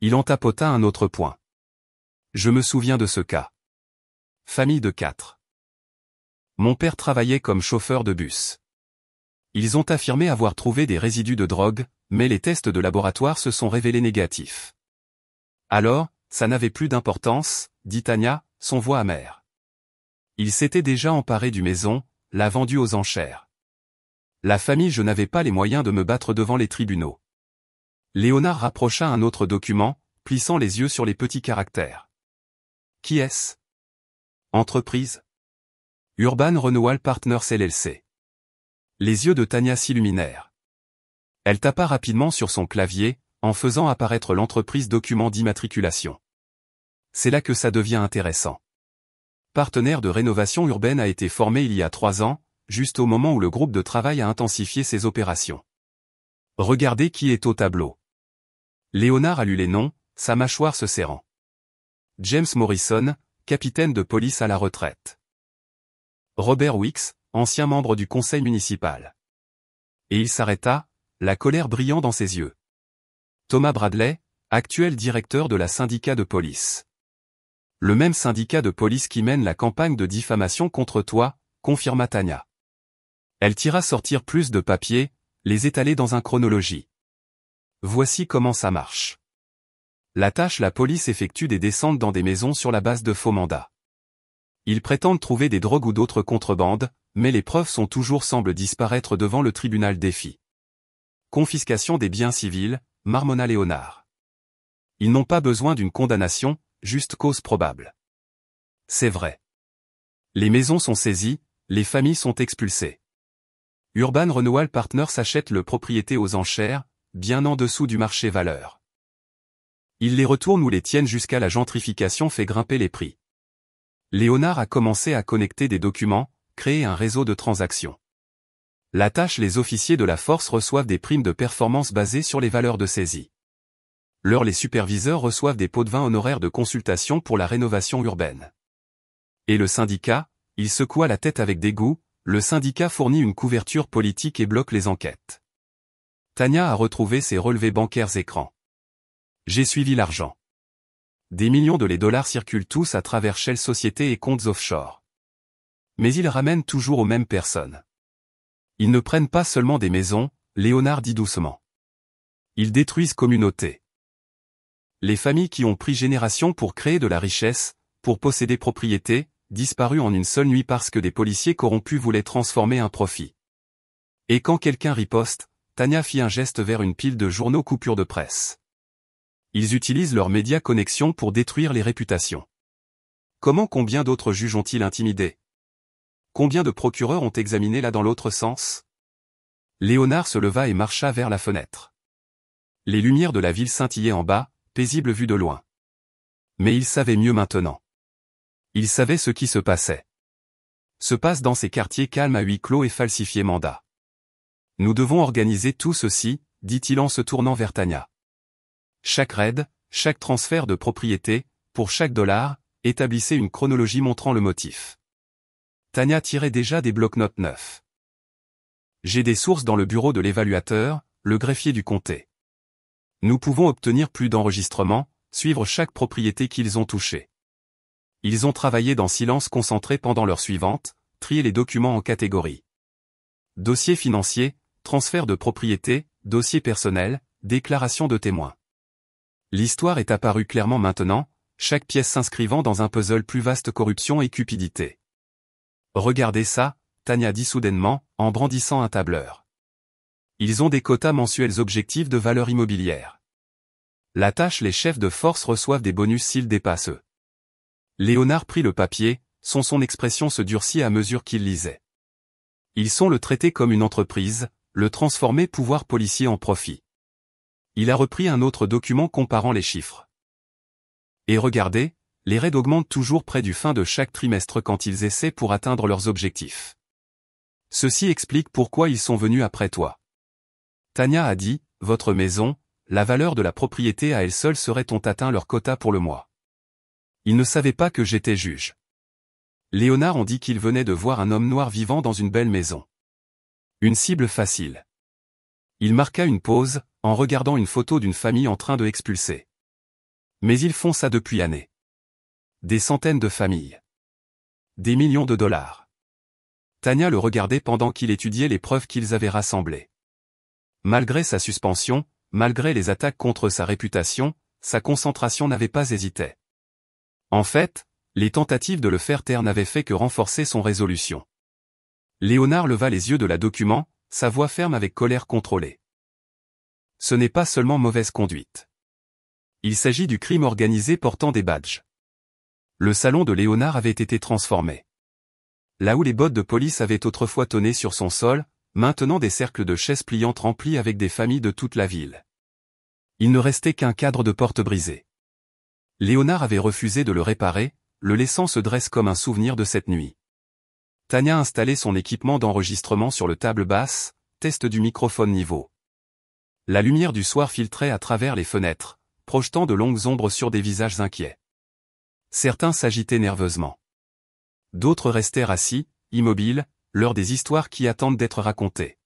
Il en tapota un autre point. Je me souviens de ce cas. Famille de 4. Mon père travaillait comme chauffeur de bus. Ils ont affirmé avoir trouvé des résidus de drogue, mais les tests de laboratoire se sont révélés négatifs. Alors, ça n'avait plus d'importance, dit Tania, son voix amère. Il s'était déjà emparé du maison, l'a vendu aux enchères. La famille, je n'avais pas les moyens de me battre devant les tribunaux. Léonard rapprocha un autre document, plissant les yeux sur les petits caractères. Qui est-ce? Entreprise. Urban Renewal Partners LLC. Les yeux de Tania s'illuminèrent. Elle tapa rapidement sur son clavier, en faisant apparaître l'entreprise document d'immatriculation. C'est là que ça devient intéressant. Partenaire de rénovation urbaine a été formé il y a 3 ans, juste au moment où le groupe de travail a intensifié ses opérations. Regardez qui est au tableau. Léonard a lu les noms, sa mâchoire se serrant. James Morrison, capitaine de police à la retraite. Robert Weeks, ancien membre du conseil municipal. Et il s'arrêta, la colère brillant dans ses yeux. Thomas Bradley, actuel directeur de la syndicat de police. Le même syndicat de police qui mène la campagne de diffamation contre toi, confirma Tania. Elle tira sortir plus de papiers, les étaler dans un chronologie. Voici comment ça marche. La police effectue des descentes dans des maisons sur la base de faux mandats. Ils prétendent trouver des drogues ou d'autres contrebandes, mais les preuves semblent disparaître devant le tribunal défi. Confiscation des biens civils, marmonna Léonard. Ils n'ont pas besoin d'une condamnation, juste cause probable. C'est vrai. Les maisons sont saisies, les familles sont expulsées. Urban Renewal Partners achète le propriété aux enchères, bien en dessous du marché valeur. Ils les retournent ou les tiennent jusqu'à la gentrification fait grimper les prix. Léonard a commencé à connecter des documents, créer un réseau de transactions. Les officiers de la force reçoivent des primes de performance basées sur les valeurs de saisie. Les superviseurs reçoivent des pots de vin honoraires de consultation pour la rénovation urbaine. Et le syndicat, il secoua la tête avec dégoût, le syndicat fournit une couverture politique et bloque les enquêtes. Tania a retrouvé ses relevés bancaires écran. J'ai suivi l'argent. Des millions de dollars circulent tous à travers Shell Sociétés et comptes offshore. Mais ils ramènent toujours aux mêmes personnes. Ils ne prennent pas seulement des maisons, Léonard dit doucement. Ils détruisent communautés. Les familles qui ont pris génération pour créer de la richesse, pour posséder propriété, disparues en une seule nuit parce que des policiers corrompus voulaient transformer un profit. Et quand quelqu'un riposte, Tania fit un geste vers une pile de journaux coupures de presse. Ils utilisent leurs médias connexions pour détruire les réputations. Combien d'autres juges ont-ils intimidé? Combien de procureurs ont examiné là dans l'autre sens? Léonard se leva et marcha vers la fenêtre. Les lumières de la ville scintillaient en bas, paisible vue de loin. Mais il savait mieux maintenant. Il savait ce qui se passait. Se passe dans ces quartiers calmes à huis clos et falsifiés mandats. Nous devons organiser tout ceci, dit-il en se tournant vers Tania. Chaque raid, chaque transfert de propriété, pour chaque dollar, établissez une chronologie montrant le motif. Tania tirait déjà des blocs-notes neufs. J'ai des sources dans le bureau de l'évaluateur, le greffier du comté. Nous pouvons obtenir plus d'enregistrements, suivre chaque propriété qu'ils ont touchée. Ils ont travaillé dans silence concentré pendant l'heure suivante, trier les documents en catégories. Dossier financier, transfert de propriété, dossier personnel, déclaration de témoins. L'histoire est apparue clairement maintenant, chaque pièce s'inscrivant dans un puzzle plus vaste corruption et cupidité. Regardez ça, Tania dit soudainement, en brandissant un tableur. Ils ont des quotas mensuels objectifs de valeur immobilière. La tâche, les chefs de force reçoivent des bonus s'ils dépassent eux. Léonard prit le papier, son expression se durcit à mesure qu'il lisait. Ils sont le traiter comme une entreprise, le transformer pouvoir policier en profit. Il a repris un autre document comparant les chiffres. Et regardez, les raids augmentent toujours près du fin de chaque trimestre quand ils essaient pour atteindre leurs objectifs. Ceci explique pourquoi ils sont venus après toi. Tania a dit, votre maison, la valeur de la propriété à elle seule serait ont atteint leur quota pour le mois. Ils ne savaient pas que j'étais juge. Léonard ont dit qu'il venait de voir un homme noir vivant dans une belle maison. Une cible facile. Il marqua une pause, en regardant une photo d'une famille en train de expulser. Mais ils font ça depuis années. Des centaines de familles. Des millions de dollars. Tania le regardait pendant qu'il étudiait les preuves qu'ils avaient rassemblées. Malgré sa suspension, malgré les attaques contre sa réputation, sa concentration n'avait pas hésité. En fait, les tentatives de le faire taire n'avaient fait que renforcer son résolution. Léonard leva les yeux de la document, sa voix ferme avec colère contrôlée. Ce n'est pas seulement mauvaise conduite. Il s'agit du crime organisé portant des badges. Le salon de Léonard avait été transformé. Là où les bottes de police avaient autrefois tonné sur son sol, maintenant des cercles de chaises pliantes remplis avec des familles de toute la ville. Il ne restait qu'un cadre de porte brisé. Léonard avait refusé de le réparer, le laissant se dresser comme un souvenir de cette nuit. Tania installait son équipement d'enregistrement sur le table basse, test du microphone niveau. La lumière du soir filtrait à travers les fenêtres, projetant de longues ombres sur des visages inquiets. Certains s'agitaient nerveusement. D'autres restèrent assis, immobiles, l'heure des histoires qui attendent d'être racontées.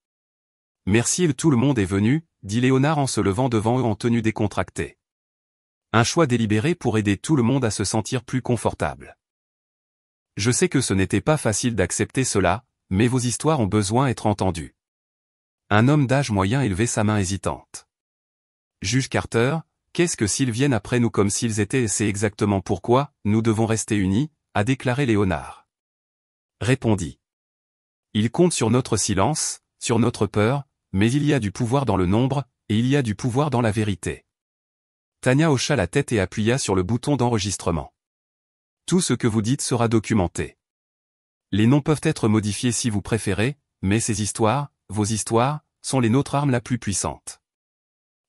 Merci, tout le monde est venu, dit Léonard en se levant devant eux en tenue décontractée. Un choix délibéré pour aider tout le monde à se sentir plus confortable. Je sais que ce n'était pas facile d'accepter cela, mais vos histoires ont besoin d'être entendues. Un homme d'âge moyen élevait sa main hésitante. Juge Carter, qu'est-ce que s'ils viennent après nous comme s'ils étaient et c'est exactement pourquoi, nous devons rester unis, a déclaré Léonard. Répondit. Il compte sur notre silence, sur notre peur, mais il y a du pouvoir dans le nombre, et il y a du pouvoir dans la vérité. Tania hocha la tête et appuya sur le bouton d'enregistrement. Tout ce que vous dites sera documenté. Les noms peuvent être modifiés si vous préférez, mais ces histoires, vos histoires, sont les nôtres armes la plus puissante.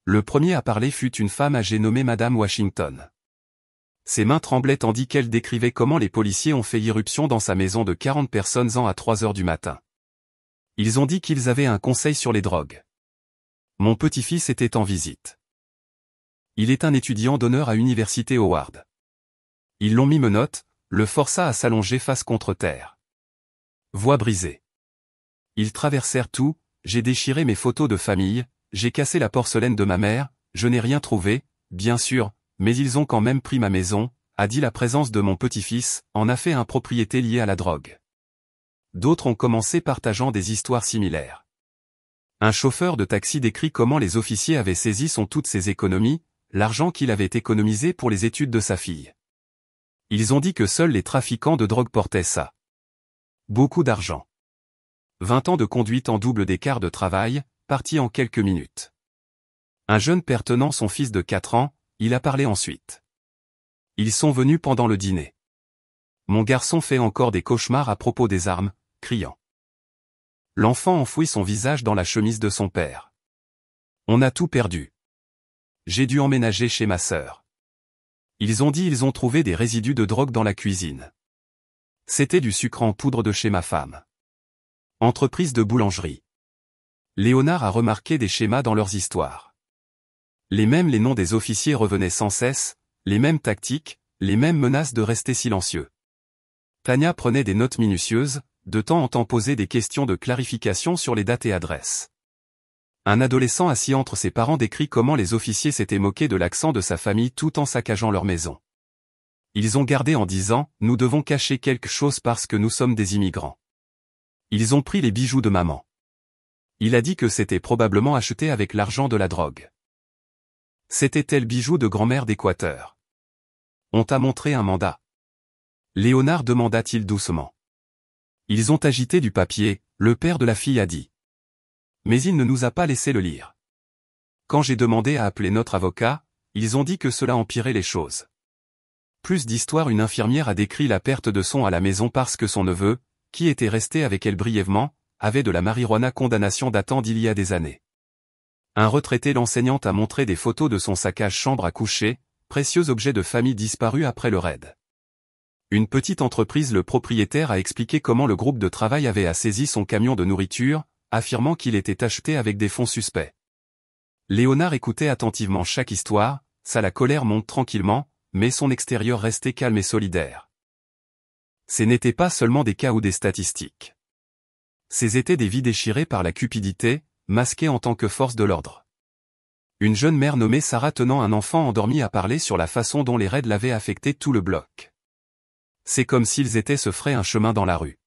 Le premier à parler fut une femme âgée nommée Madame Washington. Ses mains tremblaient tandis qu'elle décrivait comment les policiers ont fait irruption dans sa maison de 40 personnes à 3 heures du matin. Ils ont dit qu'ils avaient un conseil sur les drogues. Mon petit-fils était en visite. Il est un étudiant d'honneur à Université Howard. Ils l'ont mis menottes, le força à s'allonger face contre terre. Voix brisée. Ils traversèrent tout, j'ai déchiré mes photos de famille, j'ai cassé la porcelaine de ma mère, je n'ai rien trouvé, bien sûr, mais ils ont quand même pris ma maison, a dit la présence de mon petit-fils, en a fait un propriété lié à la drogue. D'autres ont commencé partageant des histoires similaires. Un chauffeur de taxi décrit comment les officiers avaient saisi toutes ses économies, l'argent qu'il avait économisé pour les études de sa fille. Ils ont dit que seuls les trafiquants de drogue portaient ça. Beaucoup d'argent. 20 ans de conduite en double d'écart de travail, parti en quelques minutes. Un jeune père tenant son fils de 4 ans, il a parlé ensuite. Ils sont venus pendant le dîner. Mon garçon fait encore des cauchemars à propos des armes, criant. L'enfant enfouit son visage dans la chemise de son père. On a tout perdu. J'ai dû emménager chez ma sœur. Ils ont dit ils ont trouvé des résidus de drogue dans la cuisine. C'était du sucre en poudre de chez ma femme. Entreprise de boulangerie. Léonard a remarqué des schémas dans leurs histoires. Les noms des officiers revenaient sans cesse, les mêmes tactiques, les mêmes menaces de rester silencieux. Tania prenait des notes minutieuses, de temps en temps posait des questions de clarification sur les dates et adresses. Un adolescent assis entre ses parents décrit comment les officiers s'étaient moqués de l'accent de sa famille tout en saccageant leur maison. Ils ont gardé en disant « Nous devons cacher quelque chose parce que nous sommes des immigrants ». Ils ont pris les bijoux de maman. Il a dit que c'était probablement acheté avec l'argent de la drogue. C'était-elle bijoux de grand-mère d'Équateur? On t'a montré un mandat. Léonard demanda-t-il doucement. Ils ont agité du papier, le père de la fille a dit. Mais il ne nous a pas laissé le lire. Quand j'ai demandé à appeler notre avocat, ils ont dit que cela empirait les choses. Plus d'histoire, une infirmière a décrit la perte de son à la maison parce que son neveu, qui était resté avec elle brièvement, avait de la marijuana, condamnation datant d'il y a des années. Un retraité, l'enseignante, a montré des photos de son saccage chambre à coucher, précieux objet de famille disparu après le raid. Une petite entreprise, le propriétaire a expliqué comment le groupe de travail avait saisi son camion de nourriture, affirmant qu'il était acheté avec des fonds suspects. Léonard écoutait attentivement chaque histoire, la colère monte tranquillement, mais son extérieur restait calme et solidaire. Ce n'étaient pas seulement des cas ou des statistiques. Ces étaient des vies déchirées par la cupidité, masquées en tant que force de l'ordre. Une jeune mère nommée Sarah, tenant un enfant endormi, a parlé sur la façon dont les raids l'avaient affecté tout le bloc. C'est comme s'ils étaient se fraient un chemin dans la rue.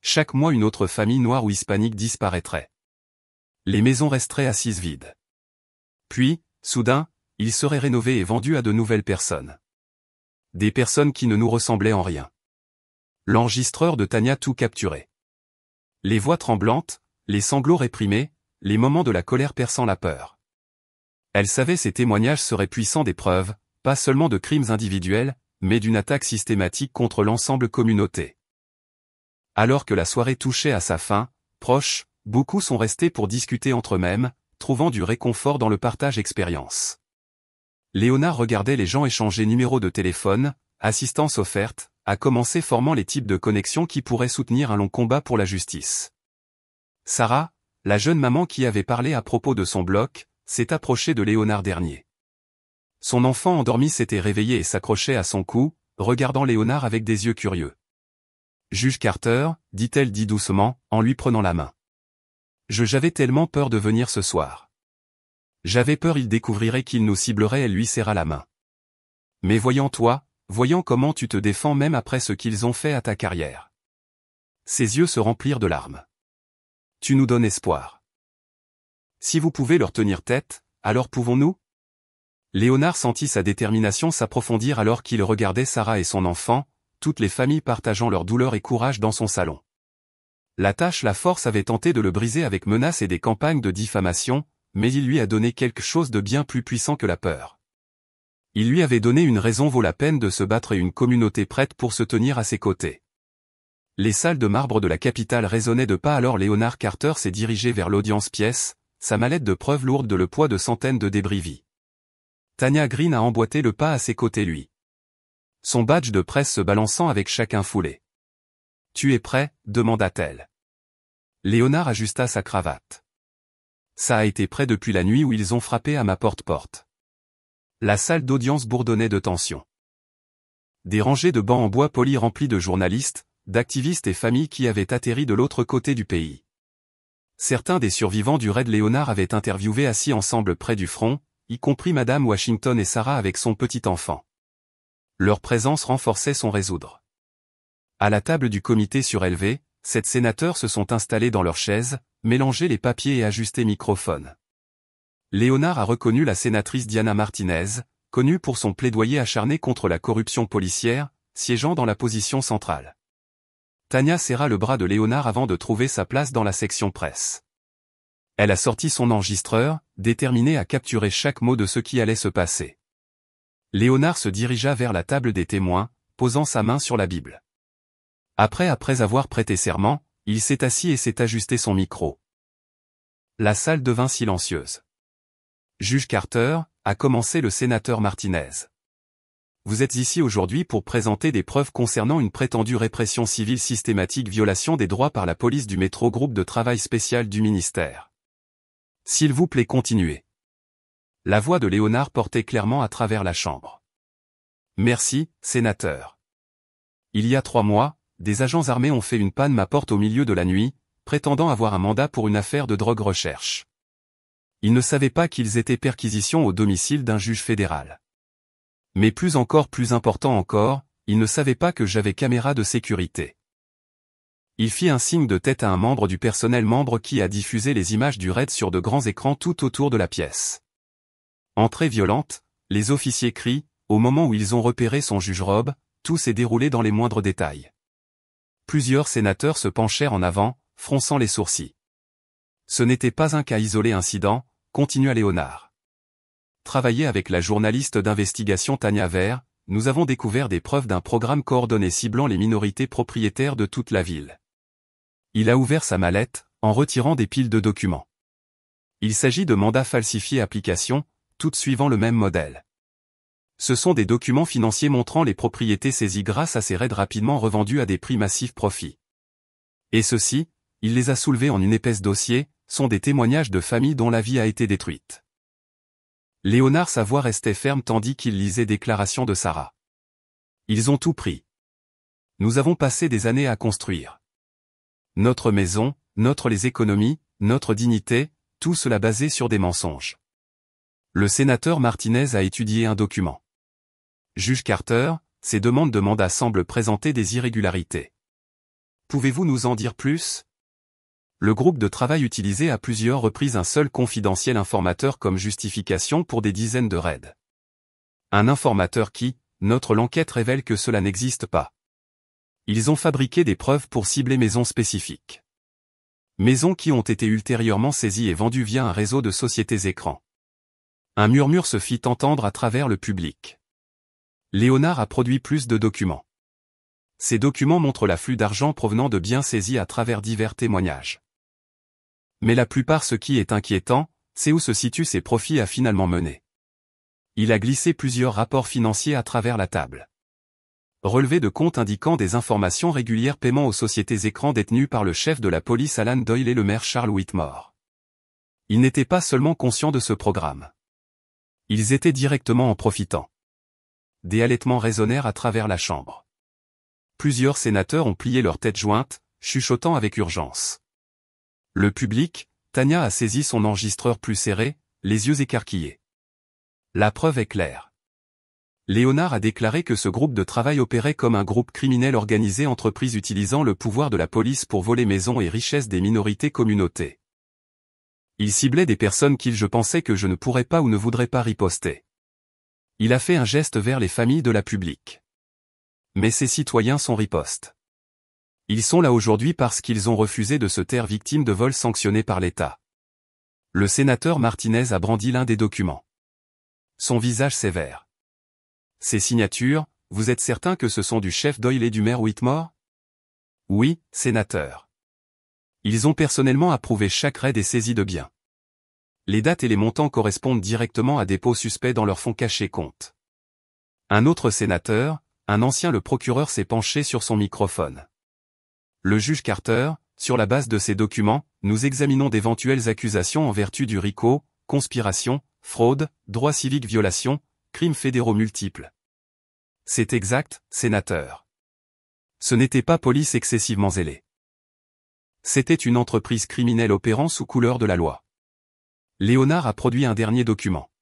Chaque mois, une autre famille noire ou hispanique disparaîtrait. Les maisons resteraient assises vides. Puis, soudain, ils seraient rénovés et vendus à de nouvelles personnes. Des personnes qui ne nous ressemblaient en rien. L'enregistreur de Tania tout capturé. Les voix tremblantes, les sanglots réprimés, les moments de la colère perçant la peur. Elle savait ces témoignages seraient puissants des preuves, pas seulement de crimes individuels, mais d'une attaque systématique contre l'ensemble communauté. Alors que la soirée touchait à sa fin, proches, beaucoup sont restés pour discuter entre eux-mêmes, trouvant du réconfort dans le partage d'expériences. Léonard regardait les gens échanger numéros de téléphone, assistance offerte, à commencer, formant les types de connexions qui pourraient soutenir un long combat pour la justice. Sarah, la jeune maman qui avait parlé à propos de son bloc, s'est approchée de Léonard dernier. Son enfant endormi s'était réveillé et s'accrochait à son cou, regardant Léonard avec des yeux curieux. « Juge Carter, dit-elle doucement, en lui prenant la main. J'avais tellement peur de venir ce soir. J'avais peur il découvrirait qu'il nous ciblerait. » Elle lui serra la main. « Mais voyons comment tu te défends même après ce qu'ils ont fait à ta carrière. » Ses yeux se remplirent de larmes. « Tu nous donnes espoir. Si vous pouvez leur tenir tête, alors pouvons-nous ?» Léonard sentit sa détermination s'approfondir alors qu'il regardait Sarah et son enfant, toutes les familles partageant leur douleur et courage dans son salon. La force avait tenté de le briser avec menaces et des campagnes de diffamation, mais il lui a donné quelque chose de bien plus puissant que la peur. Il lui avait donné une raison vaut la peine de se battre et une communauté prête pour se tenir à ses côtés. Les salles de marbre de la capitale résonnaient de pas. Alors Léonard Carter s'est dirigé vers l'audience pièce, sa mallette de preuves lourde de le poids de centaines de débris vie. Tania Green a emboîté le pas à ses côtés lui. Son badge de presse se balançant avec chacun foulé. « Tu es prêt ?» demanda-t-elle. Léonard ajusta sa cravate. Ça a été prêt depuis la nuit où ils ont frappé à ma porte-porte. La salle d'audience bourdonnait de tension. Des rangées de bancs en bois poli remplis de journalistes, d'activistes et familles qui avaient atterri de l'autre côté du pays. Certains des survivants du raid Léonard avaient interviewé assis ensemble près du front, y compris Madame Washington et Sarah avec son petit enfant. Leur présence renforçait son résoudre. À la table du comité surélevé, 7 sénateurs se sont installés dans leurs chaises, mélangé les papiers et ajusté microphone. Léonard a reconnu la sénatrice Diana Martinez, connue pour son plaidoyer acharné contre la corruption policière, siégeant dans la position centrale. Tania serra le bras de Léonard avant de trouver sa place dans la section presse. Elle a sorti son enregistreur, déterminée à capturer chaque mot de ce qui allait se passer. Léonard se dirigea vers la table des témoins, posant sa main sur la Bible. Après avoir prêté serment, il s'est assis et s'est ajusté son micro. La salle devint silencieuse. « Juge Carter », a commencé le sénateur Martinez. Vous êtes ici aujourd'hui pour présenter des preuves concernant une prétendue répression civile systématique, violation des droits par la police du métro, groupe de travail spécial du ministère. S'il vous plaît, continuez. La voix de Léonard portait clairement à travers la chambre. Merci, sénateur. Il y a 3 mois, des agents armés ont fait une panne ma porte au milieu de la nuit, prétendant avoir un mandat pour une affaire de drogue recherche. Ils ne savaient pas qu'ils étaient perquisitions au domicile d'un juge fédéral. Mais plus important encore, ils ne savaient pas que j'avais caméra de sécurité. Il fit un signe de tête à un membre du personnel, membre qui a diffusé les images du raid sur de grands écrans tout autour de la pièce. Entrée violente, les officiers crient, au moment où ils ont repéré son juge-robe, tout s'est déroulé dans les moindres détails. Plusieurs sénateurs se penchèrent en avant, fronçant les sourcils. Ce n'était pas un cas isolé incident, continua Léonard. Travaillé avec la journaliste d'investigation Tania Vert, nous avons découvert des preuves d'un programme coordonné ciblant les minorités propriétaires de toute la ville. Il a ouvert sa mallette, en retirant des piles de documents. Il s'agit de mandats falsifiés application, toutes suivant le même modèle. Ce sont des documents financiers montrant les propriétés saisies grâce à ces raids rapidement revendus à des prix massifs profit. Et ceux-ci, il les a soulevés en une épaisse dossier, sont des témoignages de familles dont la vie a été détruite. Léonard sa voix restait ferme tandis qu'il lisait déclaration de Sarah. Ils ont tout pris. Nous avons passé des années à construire. Notre maison, les économies, notre dignité, tout cela basé sur des mensonges. Le sénateur Martinez a étudié un document. Juge Carter, ces demandes de mandat semblent présenter des irrégularités. Pouvez-vous nous en dire plus? Le groupe de travail utilisait à plusieurs reprises un seul confidentiel informateur comme justification pour des dizaines de raids. Un informateur qui, l'enquête révèle que cela n'existe pas. Ils ont fabriqué des preuves pour cibler maisons spécifiques. Maisons qui ont été ultérieurement saisies et vendues via un réseau de sociétés écrans. Un murmure se fit entendre à travers le public. Léonard a produit plus de documents. Ces documents montrent l'afflux d'argent provenant de biens saisis à travers divers témoignages. Mais la plupart, ce qui est inquiétant, c'est où se situent ces profits à finalement mener. Il a glissé plusieurs rapports financiers à travers la table. Relevé de comptes indiquant des informations régulières paiement aux sociétés écrans détenues par le chef de la police Alan Doyle et le maire Charles Whitmore. Ils n'étaient pas seulement conscients de ce programme. Ils étaient directement en profitant. Des halètements résonnèrent à travers la chambre. Plusieurs sénateurs ont plié leurs têtes jointes, chuchotant avec urgence. Le public, Tania a saisi son enregistreur plus serré, les yeux écarquillés. La preuve est claire. Léonard a déclaré que ce groupe de travail opérait comme un groupe criminel organisé entreprise utilisant le pouvoir de la police pour voler maisons et richesses des minorités communautés. Il ciblait des personnes qu'il je pensais que je ne pourrais pas ou ne voudrais pas riposter. Il a fait un geste vers les familles de la publique. Mais ces citoyens sont ripostes. Ils sont là aujourd'hui parce qu'ils ont refusé de se taire victimes de vols sanctionnés par l'État. Le sénateur Martinez a brandi l'un des documents. Son visage sévère. Ces signatures, vous êtes certain que ce sont du chef Doyle et du maire Whitmore? Oui, sénateur. Ils ont personnellement approuvé chaque raid et saisie de biens. Les dates et les montants correspondent directement à dépôts suspects dans leur fonds cachés compte. Un autre sénateur, un ancien le procureur s'est penché sur son microphone. Le juge Carter, sur la base de ces documents, nous examinons d'éventuelles accusations en vertu du RICO, conspiration, fraude, droit civique violation, crimes fédéraux multiples. C'est exact, sénateur. Ce n'était pas police excessivement zélée. C'était une entreprise criminelle opérant sous couleur de la loi. Léonard a produit un dernier document.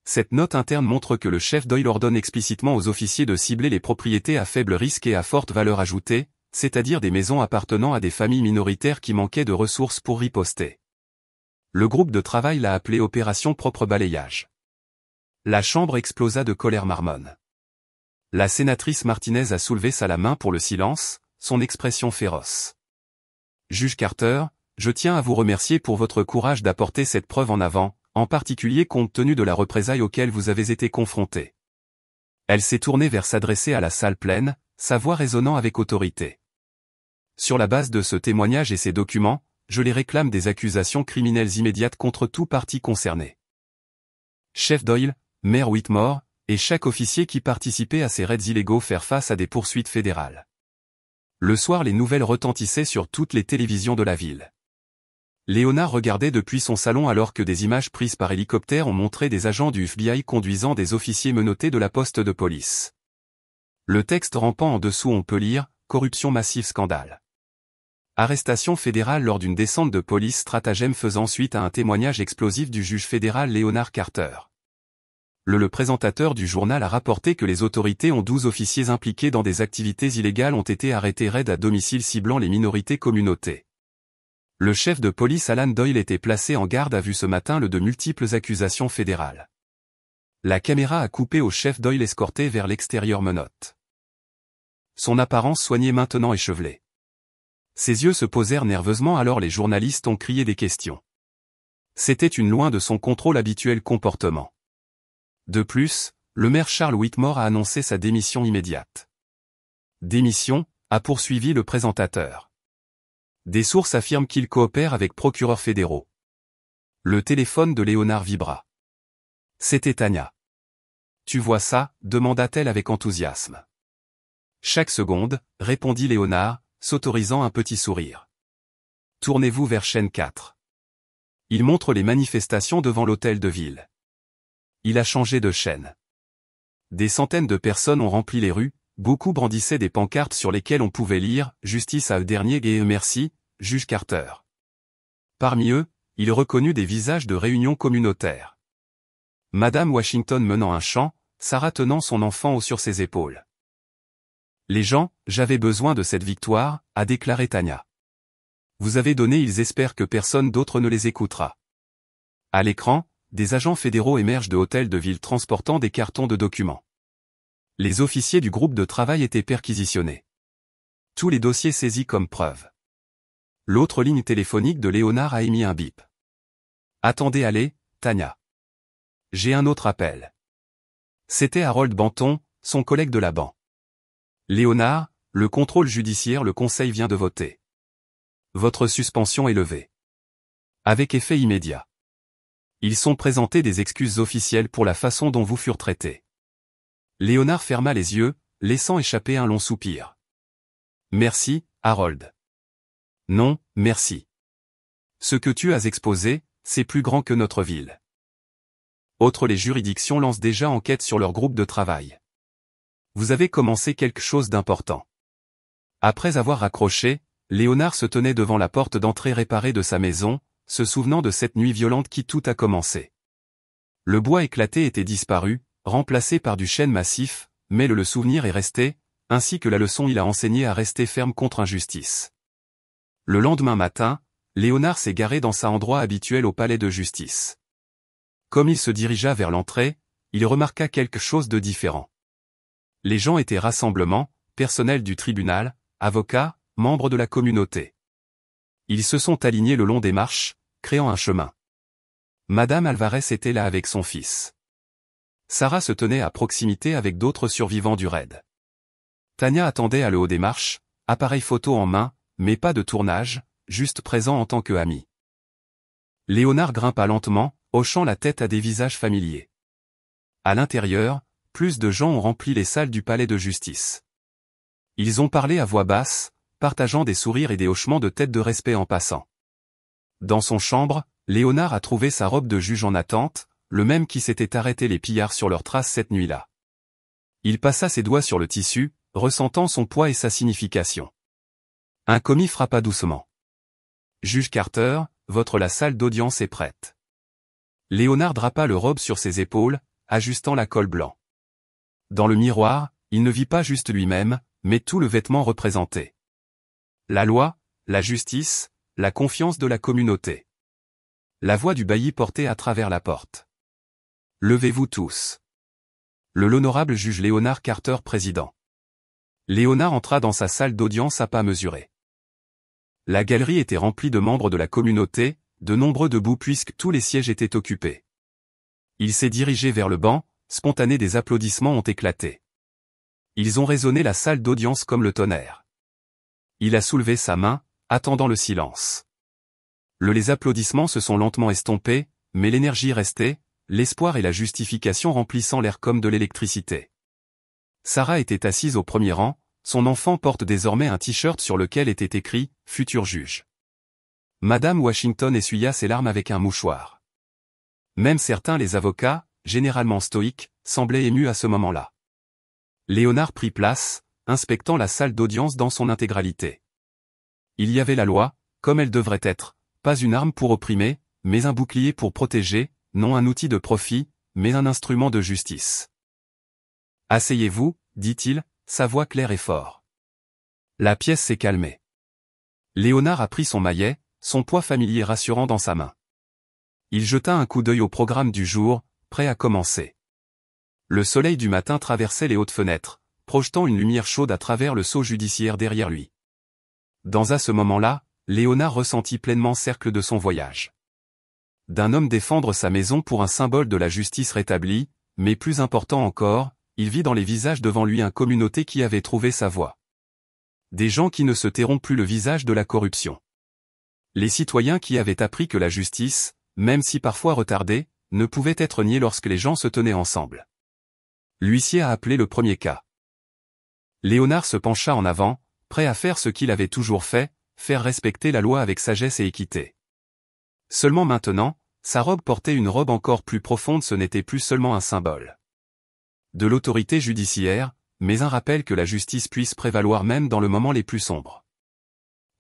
Cette note interne montre que le chef Doyle ordonne explicitement aux officiers de cibler les propriétés à faible risque et à forte valeur ajoutée, c'est-à-dire des maisons appartenant à des familles minoritaires qui manquaient de ressources pour riposter. Le groupe de travail l'a appelé Opération Propre Balayage. La chambre explosa de colère marmonne. La sénatrice Martinez a soulevé sa main pour le silence, son expression féroce. Juge Carter, je tiens à vous remercier pour votre courage d'apporter cette preuve en avant, en particulier compte tenu de la représaille auquel vous avez été confronté. Elle s'est tournée vers s'adresser à la salle pleine, sa voix résonnant avec autorité. Sur la base de ce témoignage et ces documents, je les réclame des accusations criminelles immédiates contre tout parti concerné. Chef Doyle, maire Whitmore, et chaque officier qui participait à ces raids illégaux faire face à des poursuites fédérales. Le soir, les nouvelles retentissaient sur toutes les télévisions de la ville. Léonard regardait depuis son salon alors que des images prises par hélicoptère ont montré des agents du FBI conduisant des officiers menottés de la poste de police. Le texte rampant en dessous on peut lire « Corruption massive scandale ». Arrestation fédérale lors d'une descente de police stratagème faisant suite à un témoignage explosif du juge fédéral Léonard Carter. Le présentateur du journal a rapporté que les autorités ont 12 officiers impliqués dans des activités illégales ont été arrêtés raid à domicile ciblant les minorités communautées. Le chef de police Alan Doyle était placé en garde à vue ce matin de multiples accusations fédérales. La caméra a coupé au chef Doyle escorté vers l'extérieur menottes. son apparence soignée maintenant échevelée. Ses yeux se posèrent nerveusement alors les journalistes ont crié des questions. C'était une loin de son contrôle habituel comportement. De plus, le maire Charles Whitmore a annoncé sa démission immédiate. Démission, a poursuivi le présentateur. Des sources affirment qu'il coopère avec procureurs fédéraux. Le téléphone de Léonard vibra. C'était Tania. Tu vois ça, demanda-t-elle avec enthousiasme. Chaque seconde, répondit Léonard, s'autorisant un petit sourire. Tournez-vous vers chaîne 4. Il montre les manifestations devant l'hôtel de ville. Il a changé de chaîne. Des centaines de personnes ont rempli les rues, beaucoup brandissaient des pancartes sur lesquelles on pouvait lire « Justice à eux dernier et merci, juge Carter ». Parmi eux, il reconnut des visages de réunions communautaires. Madame Washington menant un chant, Sarah tenant son enfant haut sur ses épaules. Les gens, j'avais besoin de cette victoire, a déclaré Tania. Vous avez donné, ils espèrent que personne d'autre ne les écoutera. À l'écran, des agents fédéraux émergent de hôtels de ville transportant des cartons de documents. Les officiers du groupe de travail étaient perquisitionnés. Tous les dossiers saisis comme preuve. L'autre ligne téléphonique de Léonard a émis un bip. Attendez, allez, Tania. J'ai un autre appel. C'était Harold Banton, son collègue de la banque. Léonard, le contrôle judiciaire, le conseil vient de voter. Votre suspension est levée. Avec effet immédiat. Ils sont présentés des excuses officielles pour la façon dont vous furent traités. Léonard ferma les yeux, laissant échapper un long soupir. Merci, Harold. Non, merci. Ce que tu as exposé, c'est plus grand que notre ville. Autres, les juridictions lancent déjà enquête sur leur groupe de travail. Vous avez commencé quelque chose d'important. Après avoir raccroché, Léonard se tenait devant la porte d'entrée réparée de sa maison, se souvenant de cette nuit violente qui tout a commencé. Le bois éclaté était disparu, remplacé par du chêne massif, mais le souvenir est resté, ainsi que la leçon il a enseigné à rester ferme contre injustice. Le lendemain matin, Léonard s'est garé dans sa endroit habituel au palais de justice. Comme il se dirigea vers l'entrée, il remarqua quelque chose de différent. Les gens étaient rassemblement, personnel du tribunal, avocats, membres de la communauté. Ils se sont alignés le long des marches, créant un chemin. Madame Alvarez était là avec son fils. Sarah se tenait à proximité avec d'autres survivants du raid. Tania attendait à le haut des marches, appareil photo en main, mais pas de tournage, juste présent en tant que ami. Léonard grimpa lentement, hochant la tête à des visages familiers. À l'intérieur, plus de gens ont rempli les salles du palais de justice. Ils ont parlé à voix basse, partageant des sourires et des hochements de tête de respect en passant. Dans son chambre, Léonard a trouvé sa robe de juge en attente, le même qui s'était arrêté les pillards sur leurs traces cette nuit-là. Il passa ses doigts sur le tissu, ressentant son poids et sa signification. Un commis frappa doucement. Juge Carter, la salle d'audience est prête. Léonard drapa le robe sur ses épaules, ajustant la colle blanc. Dans le miroir, il ne vit pas juste lui-même, mais tout le vêtement représenté. La loi, la justice, la confiance de la communauté. La voix du bailli portée à travers la porte. Levez-vous tous. L'honorable juge Léonard Carter président. Léonard entra dans sa salle d'audience à pas mesurés. La galerie était remplie de membres de la communauté, de nombreux debout puisque tous les sièges étaient occupés. Il s'est dirigé vers le banc, spontané des applaudissements ont éclaté. Ils ont résonné la salle d'audience comme le tonnerre. Il a soulevé sa main, attendant le silence. Les applaudissements se sont lentement estompés, mais l'énergie restait, l'espoir et la justification remplissant l'air comme de l'électricité. Sarah était assise au premier rang, son enfant porte désormais un t-shirt sur lequel était écrit « Futur juge ». Madame Washington essuya ses larmes avec un mouchoir. Même certains les avocats, généralement stoïques, semblaient émus à ce moment-là. Léonard prit place, inspectant la salle d'audience dans son intégralité. Il y avait la loi, comme elle devrait être, pas une arme pour opprimer, mais un bouclier pour protéger, non un outil de profit, mais un instrument de justice. Asseyez-vous, dit-il, sa voix claire et forte. La pièce s'est calmée. Léonard a pris son maillet, son poids familier rassurant dans sa main. Il jeta un coup d'œil au programme du jour, prêt à commencer. Le soleil du matin traversait les hautes fenêtres, projetant une lumière chaude à travers le sceau judiciaire derrière lui. À ce moment-là, Léonard ressentit pleinement cercle de son voyage. D'un homme défendre sa maison pour un symbole de la justice rétablie, mais plus important encore, il vit dans les visages devant lui une communauté qui avait trouvé sa voie. Des gens qui ne se tairont plus le visage de la corruption. Les citoyens qui avaient appris que la justice, même si parfois retardée, ne pouvait être niée lorsque les gens se tenaient ensemble. L'huissier a appelé le premier cas. Léonard se pencha en avant, prêt à faire ce qu'il avait toujours fait, faire respecter la loi avec sagesse et équité. Seulement maintenant, sa robe portait une robe encore plus profonde, ce n'était plus seulement un symbole de l'autorité judiciaire, mais un rappel que la justice puisse prévaloir même dans le moment les plus sombres.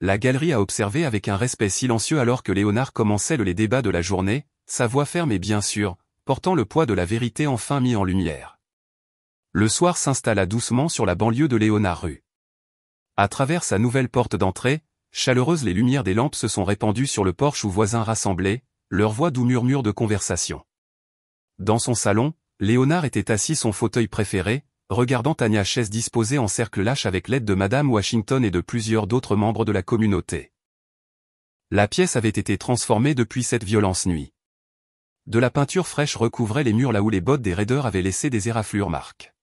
La galerie a observé avec un respect silencieux alors que Léonard commençait les débats de la journée, sa voix ferme et bien sûre, portant le poids de la vérité enfin mis en lumière. Le soir s'installa doucement sur la banlieue de Léonard rue. À travers sa nouvelle porte d'entrée, chaleureuses, les lumières des lampes se sont répandues sur le porche où voisins rassemblés, leur voix doux murmure de conversation. Dans son salon, Léonard était assis son fauteuil préféré, regardant Tania, chaise disposée en cercle lâche avec l'aide de Madame Washington et de plusieurs d'autres membres de la communauté. La pièce avait été transformée depuis cette violente nuit. De la peinture fraîche recouvrait les murs là où les bottes des raideurs avaient laissé des éraflures marques.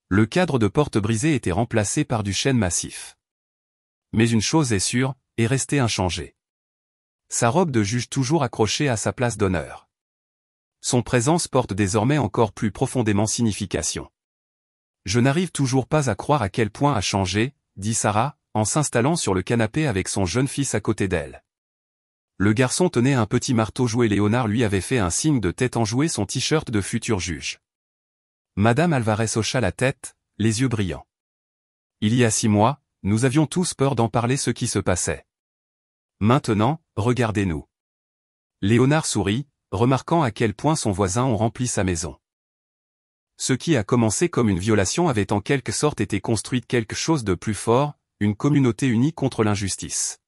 Le cadre de porte brisé était remplacé par du chêne massif. Mais une chose est sûre, est restée inchangée. Sa robe de juge toujours accrochée à sa place d'honneur. Son présence porte désormais encore plus profondément signification. Je n'arrive toujours pas à croire à quel point a changé, dit Sarah, en s'installant sur le canapé avec son jeune fils à côté d'elle. Le garçon tenait un petit marteau jouet. Léonard lui avait fait un signe de tête en jouet, son t-shirt de futur juge. Madame Alvarez hocha la tête, les yeux brillants. Il y a 6 mois, nous avions tous peur d'en parler ce qui se passait. Maintenant, regardez-nous. Léonard sourit, remarquant à quel point son voisin ont rempli sa maison. Ce qui a commencé comme une violation avait en quelque sorte été construit quelque chose de plus fort, une communauté unie contre l'injustice.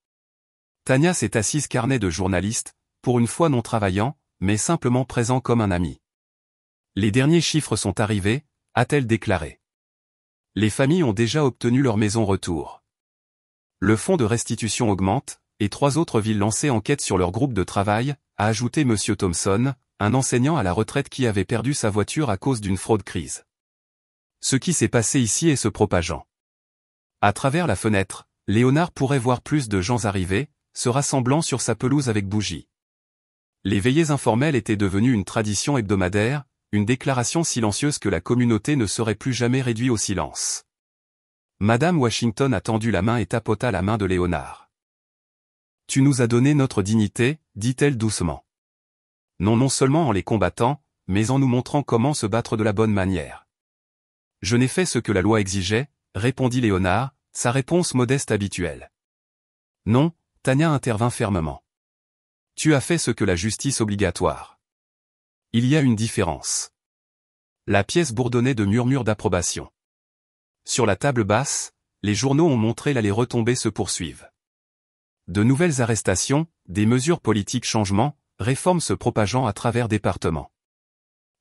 Tania s'est assise carnet de journaliste, pour une fois non travaillant, mais simplement présent comme un ami. Les derniers chiffres sont arrivés, a-t-elle déclaré. Les familles ont déjà obtenu leur maison retour. Le fonds de restitution augmente, et 3 autres villes lancées enquête sur leur groupe de travail, a ajouté M. Thompson, un enseignant à la retraite qui avait perdu sa voiture à cause d'une fraude crise. Ce qui s'est passé ici est se propageant. À travers la fenêtre, Léonard pourrait voir plus de gens arriver, se rassemblant sur sa pelouse avec bougies. Les veillées informelles étaient devenues une tradition hebdomadaire, une déclaration silencieuse que la communauté ne serait plus jamais réduite au silence. Madame Washington a tendu la main et tapota la main de Léonard. « Tu nous as donné notre dignité, dit-elle doucement. Non seulement en les combattant, mais en nous montrant comment se battre de la bonne manière. Je n'ai fait ce que la loi exigeait, répondit Léonard, sa réponse modeste habituelle. Non, Tania intervint fermement. Tu as fait ce que la justice obligatoire. Il y a une différence. La pièce bourdonnait de murmures d'approbation. Sur la table basse, les journaux ont montré les retombées se poursuivent. De nouvelles arrestations, des mesures politiques, changements, réformes se propageant à travers départements.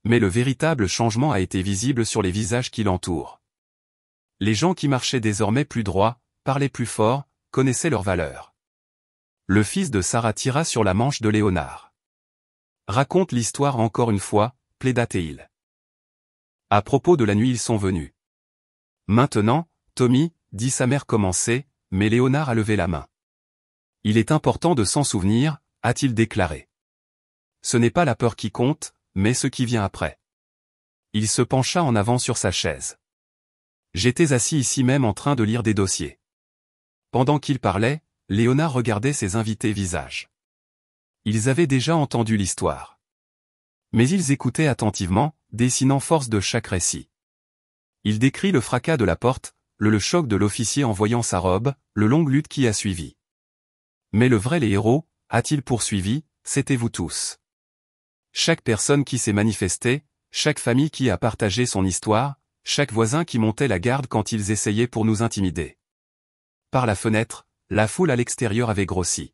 Mais le véritable changement a été visible sur les visages qui l'entourent. Les gens qui marchaient désormais plus droit, parlaient plus fort, connaissaient leur valeur. Le fils de Sarah tira sur la manche de Léonard. Raconte l'histoire encore une fois, plaida-t-il. À propos de la nuit ils sont venus. Maintenant, Tommy, dit sa mère commençait, mais Léonard a levé la main. Il est important de s'en souvenir, a-t-il déclaré. Ce n'est pas la peur qui compte, mais ce qui vient après. Il se pencha en avant sur sa chaise. J'étais assis ici même en train de lire des dossiers. Pendant qu'il parlait, Léonard regardait ses invités visages. Ils avaient déjà entendu l'histoire. Mais ils écoutaient attentivement, dessinant force de chaque récit. Il décrit le fracas de la porte, le choc de l'officier en voyant sa robe, le longue lutte qui a suivi. Mais le vrai les héros, a-t-il poursuivi, c'était vous tous. Chaque personne qui s'est manifestée, chaque famille qui a partagé son histoire, chaque voisin qui montait la garde quand ils essayaient pour nous intimider. Par la fenêtre, la foule à l'extérieur avait grossi.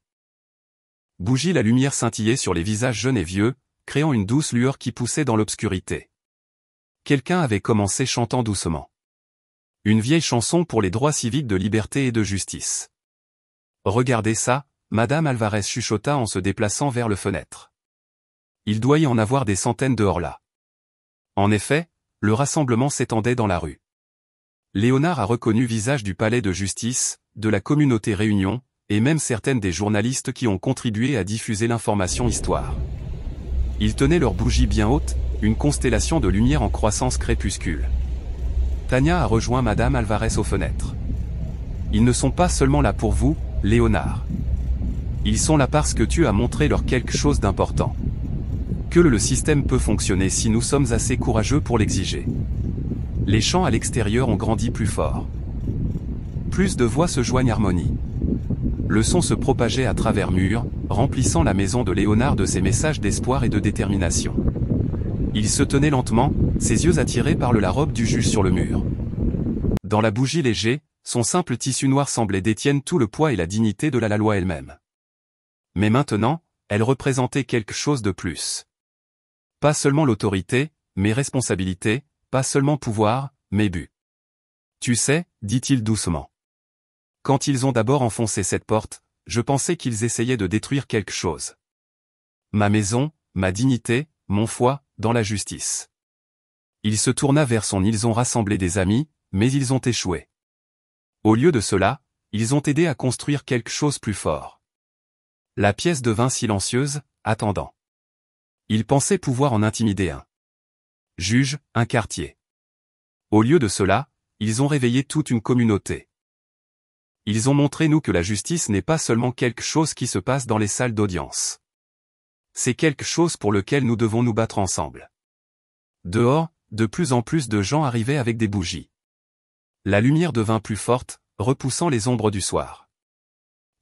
Bougie, la lumière scintillait sur les visages jeunes et vieux, créant une douce lueur qui poussait dans l'obscurité. Quelqu'un avait commencé chantant doucement. Une vieille chanson pour les droits civiques de liberté et de justice. Regardez ça, Madame Alvarez chuchota en se déplaçant vers le fenêtre. Il doit y en avoir des centaines dehors là. En effet, le rassemblement s'étendait dans la rue. Léonard a reconnu visage du palais de justice, de la communauté Réunion, et même certaines des journalistes qui ont contribué à diffuser l'information histoire. Ils tenaient leurs bougies bien hautes, une constellation de lumière en croissance crépuscule. Tania a rejoint Madame Alvarez aux fenêtres. Ils ne sont pas seulement là pour vous, Léonard. Ils sont là parce que tu as montré leur quelque chose d'important. Que le système peut fonctionner si nous sommes assez courageux pour l'exiger. Les chants à l'extérieur ont grandi plus fort. Plus de voix se joignent harmonie. Le son se propageait à travers murs, remplissant la maison de Léonard de ses messages d'espoir et de détermination. Il se tenait lentement, ses yeux attirés par la robe du juge sur le mur. Dans la bougie léger, son simple tissu noir semblait détenir tout le poids et la dignité de la loi elle-même. Mais maintenant, elle représentait quelque chose de plus. Pas seulement l'autorité, mais responsabilité, pas seulement pouvoir, mais but. Tu sais, dit-il doucement. Quand ils ont d'abord enfoncé cette porte, je pensais qu'ils essayaient de détruire quelque chose. Ma maison, ma dignité, mon foi, dans la justice. Il se tourna vers ils ont rassemblé des amis, mais ils ont échoué. Au lieu de cela, ils ont aidé à construire quelque chose plus fort. La pièce devint silencieuse, attendant. Ils pensaient pouvoir en intimider un juge, un quartier. Au lieu de cela, ils ont réveillé toute une communauté. Ils ont montré nous que la justice n'est pas seulement quelque chose qui se passe dans les salles d'audience. C'est quelque chose pour lequel nous devons nous battre ensemble. Dehors, de plus en plus de gens arrivaient avec des bougies. La lumière devint plus forte, repoussant les ombres du soir.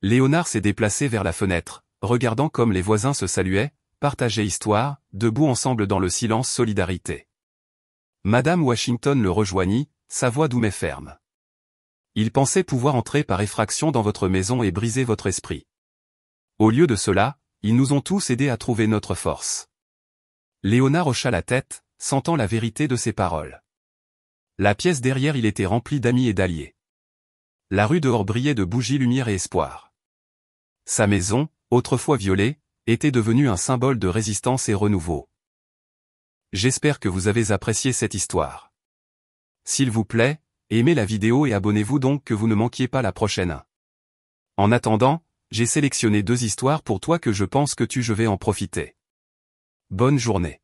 Léonard s'est déplacé vers la fenêtre, regardant comme les voisins se saluaient, partageaient histoire, debout ensemble dans le silence solidarité. Madame Washington le rejoignit, sa voix douce mais ferme. Il pensait pouvoir entrer par effraction dans votre maison et briser votre esprit. Au lieu de cela, ils nous ont tous aidés à trouver notre force. Léonard hocha la tête, sentant la vérité de ses paroles. La pièce derrière il était remplie d'amis et d'alliés. La rue dehors brillait de bougies, lumière et espoir. Sa maison, autrefois violée, était devenue un symbole de résistance et renouveau. J'espère que vous avez apprécié cette histoire. S'il vous plaît, aimez la vidéo et abonnez-vous donc que vous ne manquiez pas la prochaine. En attendant, j'ai sélectionné 2 histoires pour toi que je pense que je vais en profiter. Bonne journée.